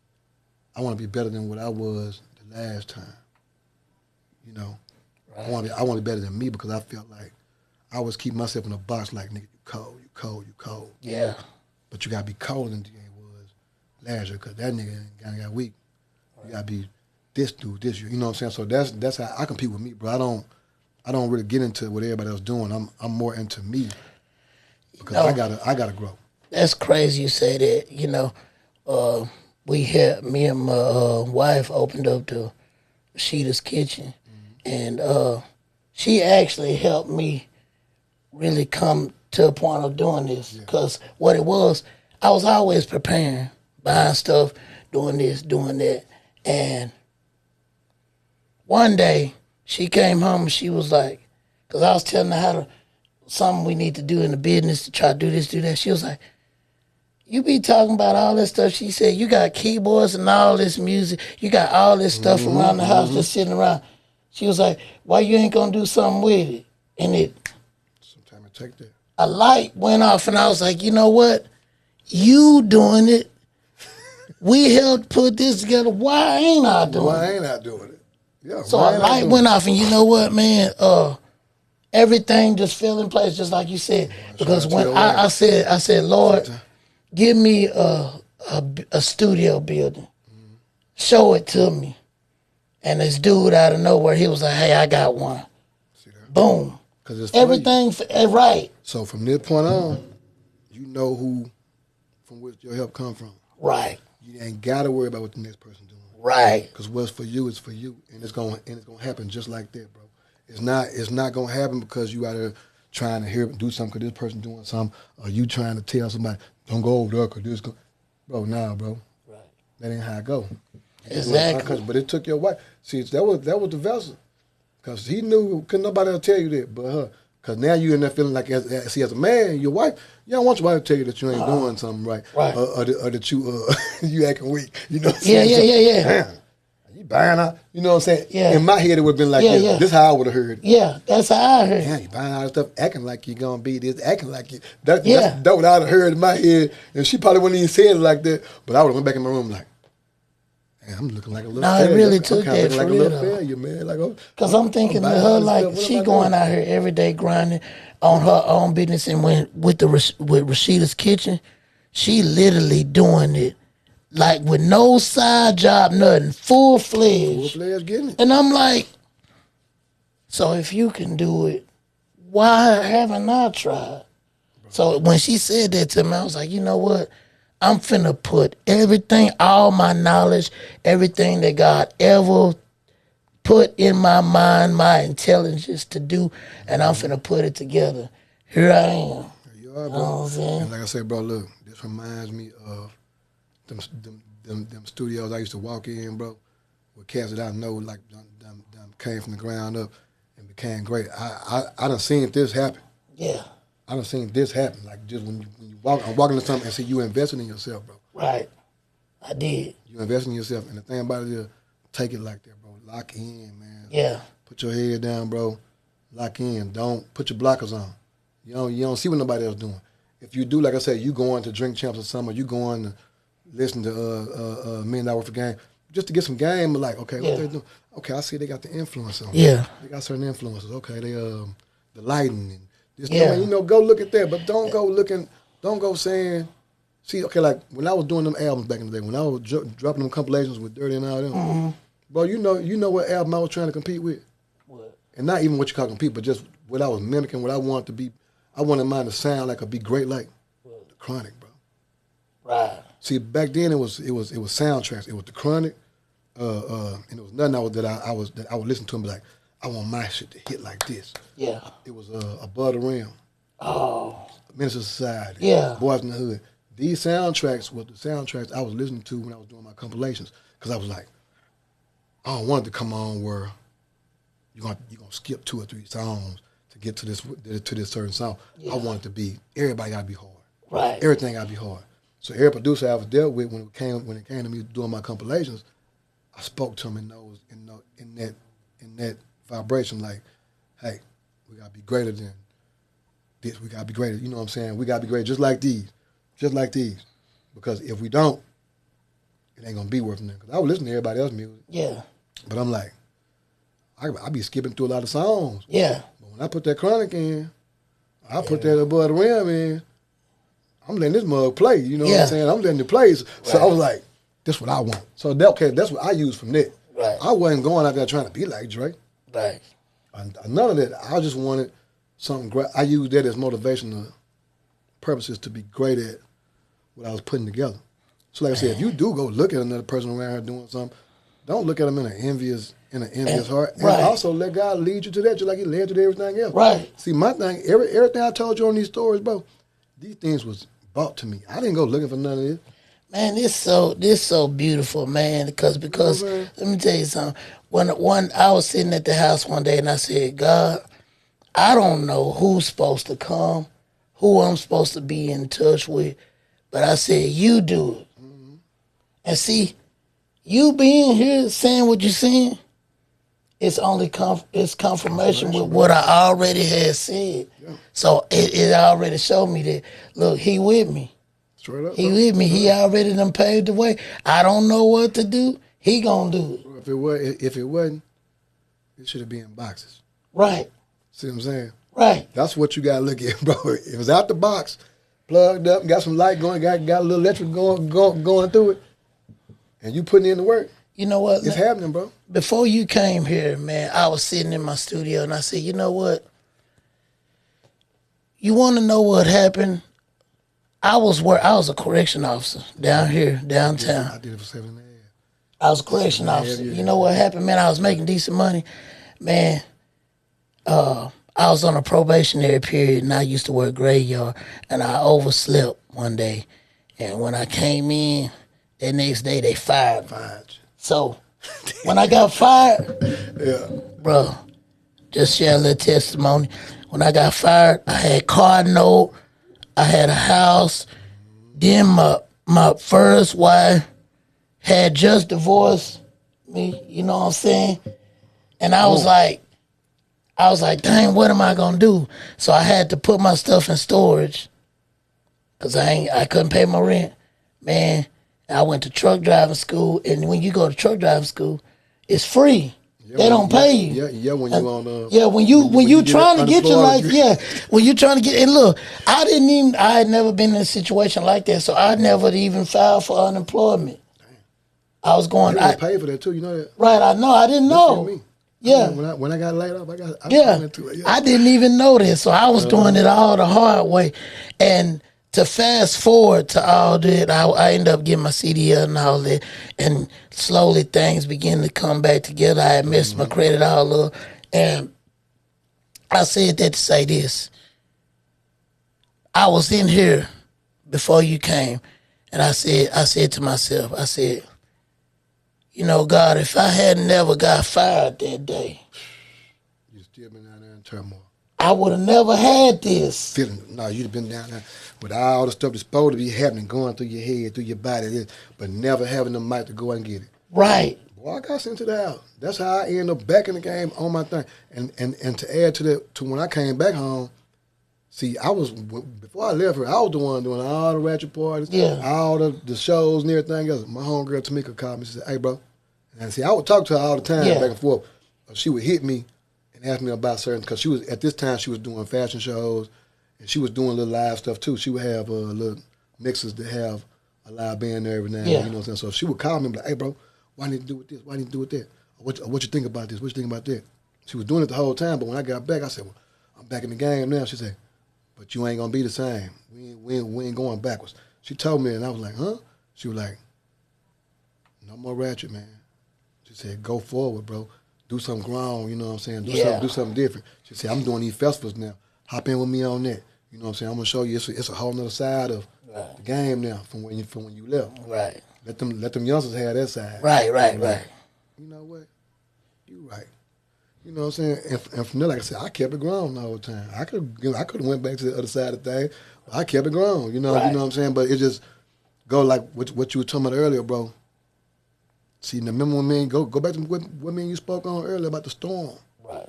I want to be better than what I was the last time. You know? Right. I want to be better than me because I felt like I always keep myself in a box like, nigga, you cold. Yeah. But you got to be colder than DA was last year because that nigga got weak. Right. You got to be this dude this year. You know what I'm saying? So that's how I compete with me, bro. I don't really get into what everybody else doing. I'm more into me because I gotta grow. That's crazy you say that. You know, me and my wife opened up the Sheeta's Kitchen, and she actually helped me really come to a point of doing this because what it was, I was always preparing, buying stuff, doing this, doing that, and one day she came home and she was like, because I was telling her how to, something we need to do in the business to try to do this, do that. She was like, you be talking about all this stuff. She said, you got keyboards and all this music. You got all this stuff around the house just sitting around. She was like, why you ain't going to do something with it? And Sometimes I take that. a light went off and I was like, you know what? You doing it. We helped put this together. Why ain't I doing it? Why ain't I doing it? Yeah. So a light went off and you know what, man? Everything just fell in place just like you said. Because when I said, Lord, give me a studio building. Show it to me. And this dude out of nowhere, he was like, hey, I got one. See that? Boom. Because it's everything right. So from this point on, you know who, from which your help come from. Right. You ain't got to worry about what the next person doing. Right. Because what's for you is for you, and it's gonna happen just like that, bro. It's not gonna happen because you out there trying to do something because this person doing something, or you trying to tell somebody don't go over there because this bro. Nah, bro. Right. That ain't how it go. Exactly. But it took your wife. See, that was the vessel, because he knew couldn't nobody else tell you that but her. Because now you in there feeling like as a man, your wife, you don't want your wife to tell you that you ain't doing something right. Or that you you acting weak. You know what I'm saying? Yeah. Damn, you buying out. You know what I'm saying? Yeah. In my head, it would have been like this. Yeah. This is how I would have heard. Yeah, that's how I heard. Damn, you buying all this stuff, acting like you're going to be this, acting like you. That's what I would have heard in my head. And she probably wouldn't even say it like that. But I would have went back in my room like, I'm looking like a little failure. No, it really took that for like real, a little failure, man. Like, because I'm thinking of her like she going out here every day grinding on her own business, and with Rashida's Kitchen, she literally doing it like with no side job, nothing, full fledged. Getting it. And I'm like, so if you can do it, why haven't I tried? So when she said that to me, I was like, you know what? I'm finna put everything, all my knowledge, everything that God ever put in my mind, my intelligence to do, and I'm finna put it together. Here I am. Here you are, bro. You know what I'm saying? And like I said, bro, look, this reminds me of them studios I used to walk in, bro, with cats that I know, like, them came from the ground up and became great. I done seen this happen. Yeah. I done seen this happen. Like, just when you walk, I'm walking into something and see you investing in yourself, bro. Right. I did. You investing in yourself. And the thing about it is, take it like that, bro. Lock in, man. Yeah. Put your head down, bro. Lock in. Don't put your blockers on. You don't see what nobody else doing. If you do, like I said, you going to Drink Champs or something, or you going to listen to $1 Million Worth of Game, just to get some game, like, okay, what they doing? Okay, I see they got the influence on them. Yeah. They got certain influences. Okay, they the lighting and this, yeah. Go look at that, but don't go saying, see, okay, like when I was doing them albums back in the day, when I was dropping them compilations with Dirty and all them, bro, you know what album I was trying to compete with? What? And not even what you call compete, but just what I was mimicking, what I wanted to be. I wanted mine to sound like or be great like The Chronic, bro. Right. See, back then it was soundtracks. It was The Chronic, and it was nothing I would listen to and be like, I want my shit to hit like this. Yeah. It was Above the Rim. Oh. Minister Society. Yeah. Boys in the Hood. These soundtracks were the soundtracks I was listening to when I was doing my compilations. Because I was like, I don't want it to come on where you're gonna skip 2 or 3 songs to get to this certain song. Yeah. I want it to be, everybody gotta be hard. Right. Everything gotta be hard. So every producer I was dealt with when it came to me doing my compilations, I spoke to them in that vibration, like, hey, we gotta be greater than this. We gotta be greater. You know what I'm saying? We gotta be greater, just like these. Because if we don't, it ain't gonna be worth nothing. Because I was listening to everybody else's music. Yeah. But I'm like, I be skipping through a lot of songs. Yeah. But when I put that Chronic in, I put that Above the Rim in, I'm letting this mug play. You know what I'm saying? I'm letting it play. So I was like, this what I want. So that's what I used from that. Right. I wasn't going out there trying to be like Drake. Right. None of that. I just wanted something great. I used that as motivational purposes to be great at what I was putting together. So like I said, if you do go look at another person around here doing something, don't look at them in an envious heart. And also let God lead you to that, just like he led you to everything else. Right. See, my thing, everything I told you on these stories, bro, these things was brought to me. I didn't go looking for none of this. Man, this so beautiful, man. Because let me tell you something. When I was sitting at the house one day and I said, God, I don't know who's supposed to come, who I'm supposed to be in touch with, but I said, you do it. And see, you being here saying what you're saying, it's only it's confirmation with what I already had said. Yeah. So it already showed me that, look, he with me. Straight up, He bro. with me. He already done paved the way. I don't know what to do. He gonna do it. Bro, if it wasn't, it should have been in boxes. Right. See what I'm saying? Right. That's what you gotta look at, bro. It was out the box, plugged up, got some light going, got a little electric going through it, and you putting in the work. You know what? It's happening, bro. Before you came here, man, I was sitting in my studio and I said, you know what? You want to know what happened? I was a correction officer down here, downtown. I did it for 7 years. I was a correction officer. You know what happened, man? I was making decent money. Man, I was on a probationary period and I used to work graveyard and I overslept one day. And when I came in, that next day they fired me. So when I got fired, bro, just share a little testimony. When I got fired, I had car note, I had a house. Then my first wife had just divorced me. You know what I'm saying? And I was like, dang, what am I gonna do? So I had to put my stuff in storage because I couldn't pay my rent, man. I went to truck driving school, and when you go to truck driving school, it's free. They don't pay you. When you on when you trying to get your life, when you trying to get, and look, I had never been in a situation like that, so I never even filed for unemployment. I was going. I paid for that too. You know that, right? I know. I didn't know. Me. Yeah. When I got laid off, I into it. Yeah. I didn't even know this, so I was doing it all the hard way, and to fast forward to all that, I ended up getting my CDL and all that, and slowly things began to come back together. I had messed my credit all up, and I said that to say this. I was in here before you came, and I said to myself, I said, you know, God, if I had never got fired that day, you'd still been down there in turmoil. I would have never had this. You'd have been down there with all the stuff that's supposed to be happening, going through your head, through your body, but never having the mic to go and get it. Right. Boy, I got sent to the house. That's how I end up back in the game on my thing. And to add to that, to when I came back home, see, before I left her, I was the one doing all the ratchet parties, all the shows and everything else. My homegirl Tamika called me. She said, hey, bro. And see, I would talk to her all the time, back and forth. She would hit me and ask me about certain, because at this time she was doing fashion shows, and she was doing a little live stuff too. She would have little mixers that have a live band there every now and then, you know what I'm saying? So she would call me and be like, hey, bro, why I need to do with this? Why I need to do with that? What you think about this? What you think about that? She was doing it the whole time, but when I got back, I said, well, I'm back in the game now. She said, but you ain't going to be the same. We ain't going backwards. She told me, and I was like, huh? She was like, no more ratchet, man. She said, go forward, bro. Do something grown, you know what I'm saying? Do something different. She said, I'm doing these festivals now. Hop in with me on that. You know what I'm saying? I'm going to show you it's a whole nother side of the game now from when you left. Right. Let them youngsters have that side. Right. You know what? You right. You know what I'm saying? And from there, like I said, I kept it grown the whole time. I could have went back to the other side of things, but I kept it grown. You know what I'm saying? But it just go like what you were talking about earlier, bro. See, now remember when go back to what me and you spoke on earlier about the storm. Right.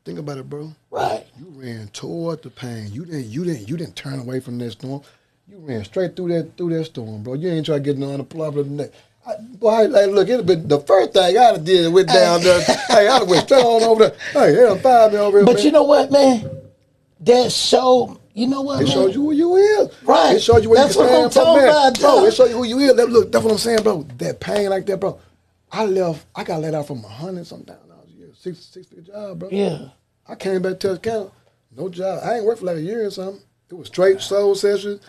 Think about it, bro. Right. You ran toward the pain. You didn't turn away from that storm. You ran straight through that storm, bro. You ain't try to get on the problem today. Look, it'd been the first thing I'd have did went down there. Hey, I'd have went straight on over there. Hey, they done fired me over here, But man. you know what, man? That showed, you know what, It showed you who you is. Right. It showed you where That's you can what stand I'm from, man. talking Bro, about, it showed you who you is. Look, that's what I'm saying, bro. That pain like that, bro. I got let out from 100-something $1,000 a year, six-figure job, bro. Yeah. I came back to the county, no job. I ain't worked for like a year or something. It was straight soul sessions,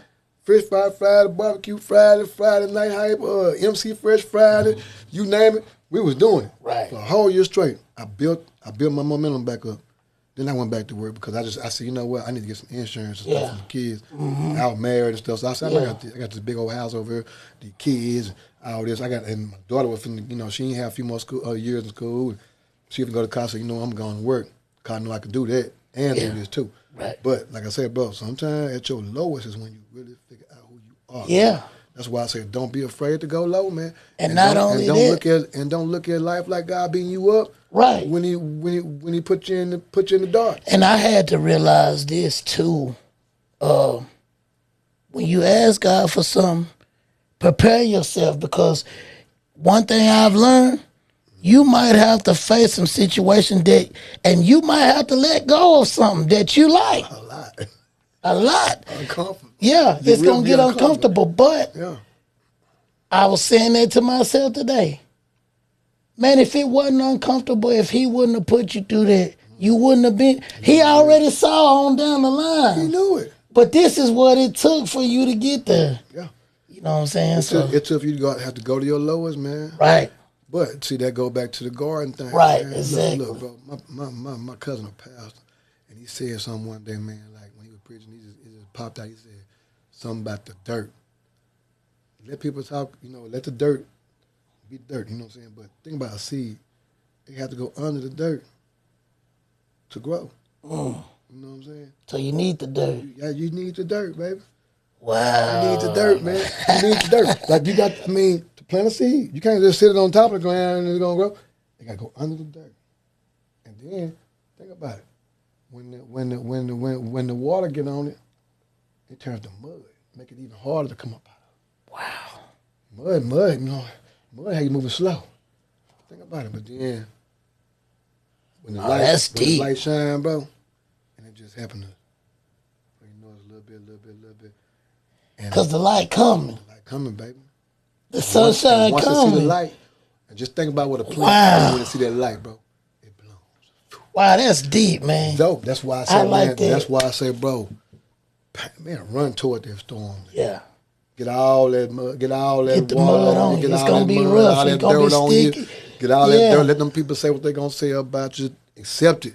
Fish Fry Friday, Barbecue Friday, Friday Night Hype, MC Fresh Friday, you name it. We was doing it Right. for a whole year straight. I built my momentum back up. Then I went back to work because I said, you know what, I need to get some insurance and stuff Yeah. for the kids. I was married and stuff. So I said, Yeah. I got this big old house over here, the kids, all this. And my daughter was finna, she ain't have a few more years in school. She even go to college, so I'm going to work because I know I can do that and Yeah. do this too. Right. But like I said, bro, sometimes at your lowest is when you really figure out who you are. Yeah. Man. That's why I say don't be afraid to go low, man. And not only that, don't look at life like God beating you up. Right. When he put you in the dark. And I had to realize this too. When you ask God for something, prepare yourself, because one thing I've learned, you might have to face some situation and you might have to let go of something that you like. A lot. A lot. Uncomfortable. Yeah, You it's will going to be get uncomfortable. But Yeah. I was saying that to myself today. Man, if it wasn't uncomfortable, if he wouldn't have put you through that, you wouldn't have been. He already saw on down the line. He knew it. But this is what it took for you to get there. Yeah. You know what I'm saying? It took you to have to go to your lowest, man. Right. But see, that go back to the garden thing. Right, Man. exactly. Look, bro, my cousin a pastor, and he said something one day, man, like when he was preaching, he just popped out, he said something about the dirt. Let people talk, let the dirt be dirt, you know what I'm saying? But think about a seed. It have to go under the dirt to grow. You know what I'm saying? So you need the dirt. You need the dirt, baby. Wow. You need the dirt, man. You need the dirt. Like to plant a seed, you can't just sit it on top of the ground and it's gonna grow. You gotta go under the dirt. And then think about it. When the water get on it, it turns to mud. Make it even harder to come up out of. Wow. Mud, mud how you moving slow. Think about it. But then when the light shine, bro, and it just happened to it's a little bit. Because the light coming. The light coming, baby. The sunshine once coming. Once you see the light, and just think about what a plant wow. when you see that light, bro. It blows. Wow, that's deep, man. Dope. That's why I say, like that. That's why I say, bro, man, run toward that storm. Man. Yeah. Get all that mud, get all that get the water mud on you. It's going to be mud, rough. all It's that going to dirt be on sticky. you. Get all that dirt. Let them people say what they're going to say about you. Accept it.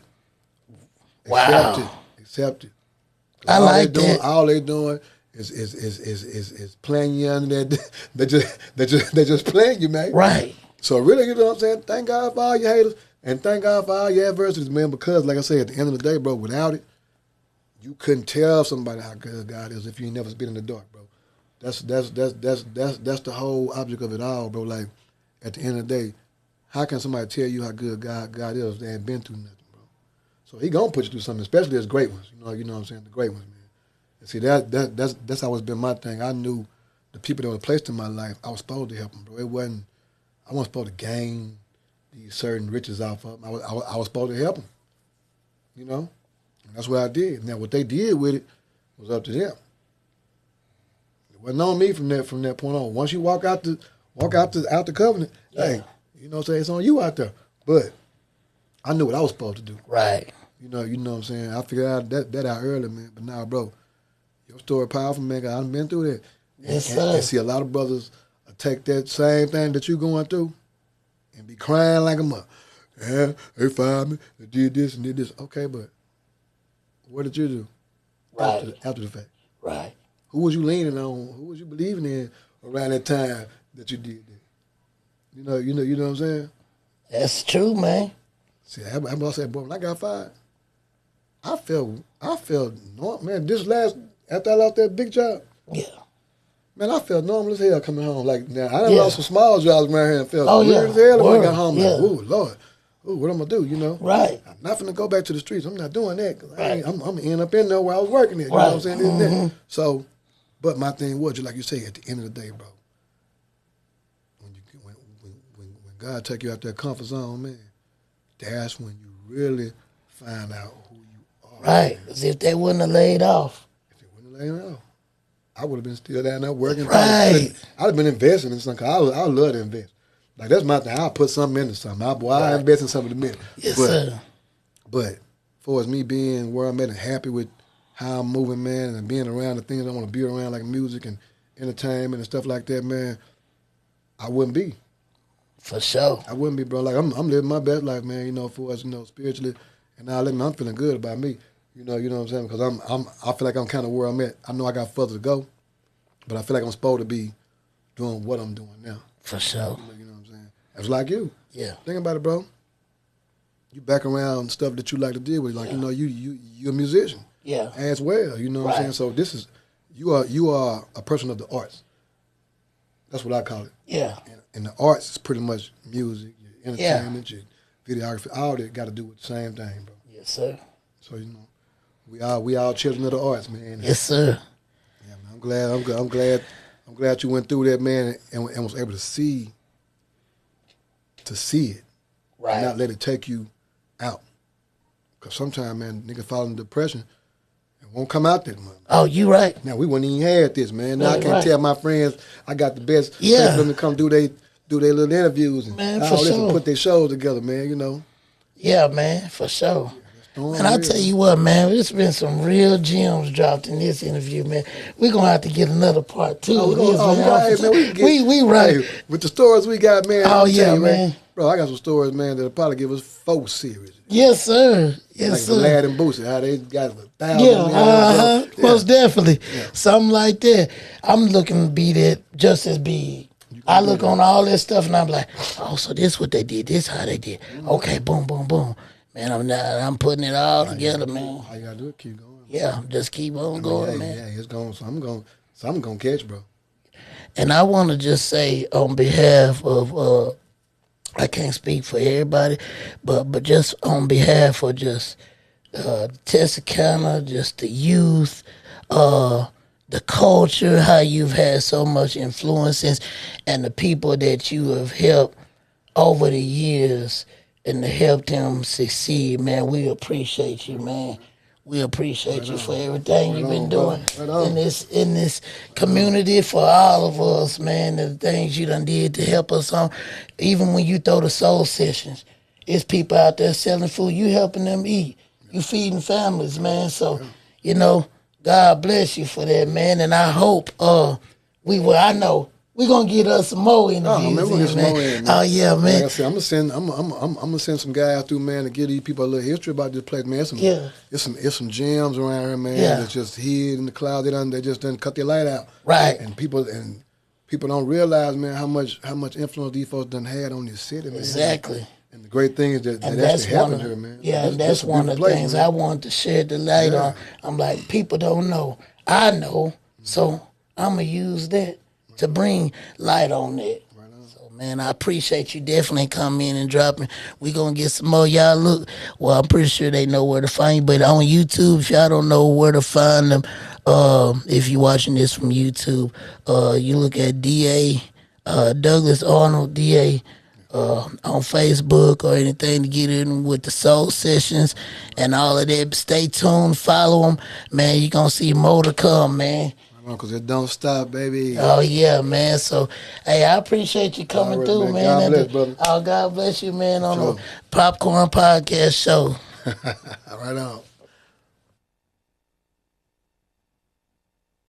Wow. Accept it. I like that. All they doing is playing you under that. They just playing you, man. Right. So really, you know what I'm saying? Thank God for all your haters and thank God for all your adversities, man. Because like I said, at the end of the day, bro, without it, you couldn't tell somebody how good God is if you ain't never been in the dark, bro. That's the whole object of it all, bro. Like at the end of the day, how can somebody tell you how good God is if they ain't been through nothing, bro? So he gonna put you through something, especially as great ones. You know what I'm saying? The great ones, man. And see that's always been my thing. I knew the people that were placed in my life, I was supposed to help them, bro. I wasn't supposed to gain these certain riches off of them. I was supposed to help them, and that's what I did. Now what they did with it was up to them. It wasn't on me from that point on. Once you walk out the covenant, hey, you know what I'm saying? It's on you out there. But I knew what I was supposed to do. Right. You know what I'm saying? I figured out that out early, man. But now, bro, your story powerful, man. I've been through that. Yes, sir. And see a lot of brothers take that same thing that you going through and be crying like a mother. Yeah, they fired me. They did this and did this. Okay, but what did you do? Right. After the fact. Right. Who was you leaning on? Who was you believing in around that time that you did that? You know what I'm saying? That's true, man. See, I said, boy, when I got fired, I felt normal, man. After I lost that big job, man, I felt normal as hell coming home. Like now, I done lost some small jobs around here and felt weird as hell when I got home. Like, ooh, Lord, what I'm gonna do? Right. I'm not gonna go back to the streets. I'm not doing that. Right. I'm gonna end up in there where I was working at. You know what I'm saying? Mm-hmm. So, but my thing was, just like you say, at the end of the day, bro, when God take you out that comfort zone, man, that's when you really find out who you are. Right. Because if they wouldn't have laid off. If they wouldn't have laid off, I would have been still down there working. Right. I'd have been investing in something. I love to invest. Like, that's my thing. I'll put something into something. I invest in something in a minute. Yes, sir. But as far as me being where I'm at and happy with how I'm moving, man, and being around the things I want to be around, like music and entertainment and stuff like that, man, I wouldn't be. For sure. I wouldn't be, bro. Like, I'm living my best life, man, for us, spiritually And now I'm feeling good about me. You know what I'm saying? Because I feel like I'm kind of where I'm at. I know I got further to go, but I feel like I'm supposed to be doing what I'm doing now. For sure. You know what I'm saying? It's like you. Yeah. Think about it, bro. You back around stuff that you like to deal with. Like, you're a musician. Yeah. As well. You know what I'm saying? So you are a person of the arts. That's what I call it. Yeah. And the arts is pretty much music, your entertainment, your videography, all that got to do with the same thing, bro. Yes, sir. So, we all children of the arts, man. Yes, sir. Yeah, man. I'm glad you went through that, man, and was able to see it. Right. And not let it take you out. Because sometimes, man, nigga fall into depression and won't come out that much. Oh, you right. Now, we wouldn't even had this, man. Now I can't tell my friends I got the best place for them to come do their little interviews and man, all this and put their shows together, man, you know. Yeah, man, for sure. And I tell you what, man, there's been some real gems dropped in this interview, man. We're going to have to get another part two of this, man. We right. Hey, with the stories we got, man. Oh, yeah, man. Bro, I got some stories, man, that'll probably give us 4 series. Yes, sir. Yes, like sir. Like Lad and Boosie, how they got 1,000. Most definitely. Yeah. Something like that. I'm looking to be that just as big. I look on all this stuff and I'm like, oh, so this what they did. This how they did. Okay, boom, boom, boom. Man, I'm putting it all together, man. All you gotta do is keep going. Yeah, just keep on going, man. Yeah, it's going. Something gonna catch, bro. And I want to just say on behalf of, I can't speak for everybody, but just on behalf of just Texarkana, just the youth, the culture, how you've had so much influences, and the people that you have helped over the years and to help them succeed, man. We appreciate you, man. We appreciate you for everything you've been doing in this community for all of us, man. The things you done did to help us on. Even when you throw the soul sessions, it's people out there selling food. You helping them eat. You feeding families, man. So, God bless you for that, man. And I hope I know we're gonna get us some more interviews, man. Oh yeah, man. Like I said, I'm gonna send some guys through, man, to give these people a little history about this place, man. It's some gems around here, man. Yeah. That's just hid in the cloud. They just done cut their light out. Right. And people don't realize, man, how much influence these folks done had on this city, man. Exactly. And the great thing is that actually happened here, man. Yeah, and that's one of the things I wanted to shed the light on. I'm like, people don't know. I know, so I'm gonna use that to bring light on that. Right on. So, man, I appreciate you definitely coming in and dropping. We gonna get some more. Y'all look, well, I'm pretty sure they know where to find you, but on YouTube, if y'all don't know where to find them, if you're watching this from YouTube, you look at DA, Douglas Arnold, DA, on Facebook or anything to get in with the soul sessions and all of that. Stay tuned, follow them, man. You're gonna see more to come, man. Because it don't stop, baby. Oh, yeah, man. So, hey, I appreciate you coming through, man. God bless, brother. Oh, God bless you, man, on the Popcorn Podcast Show. Right on.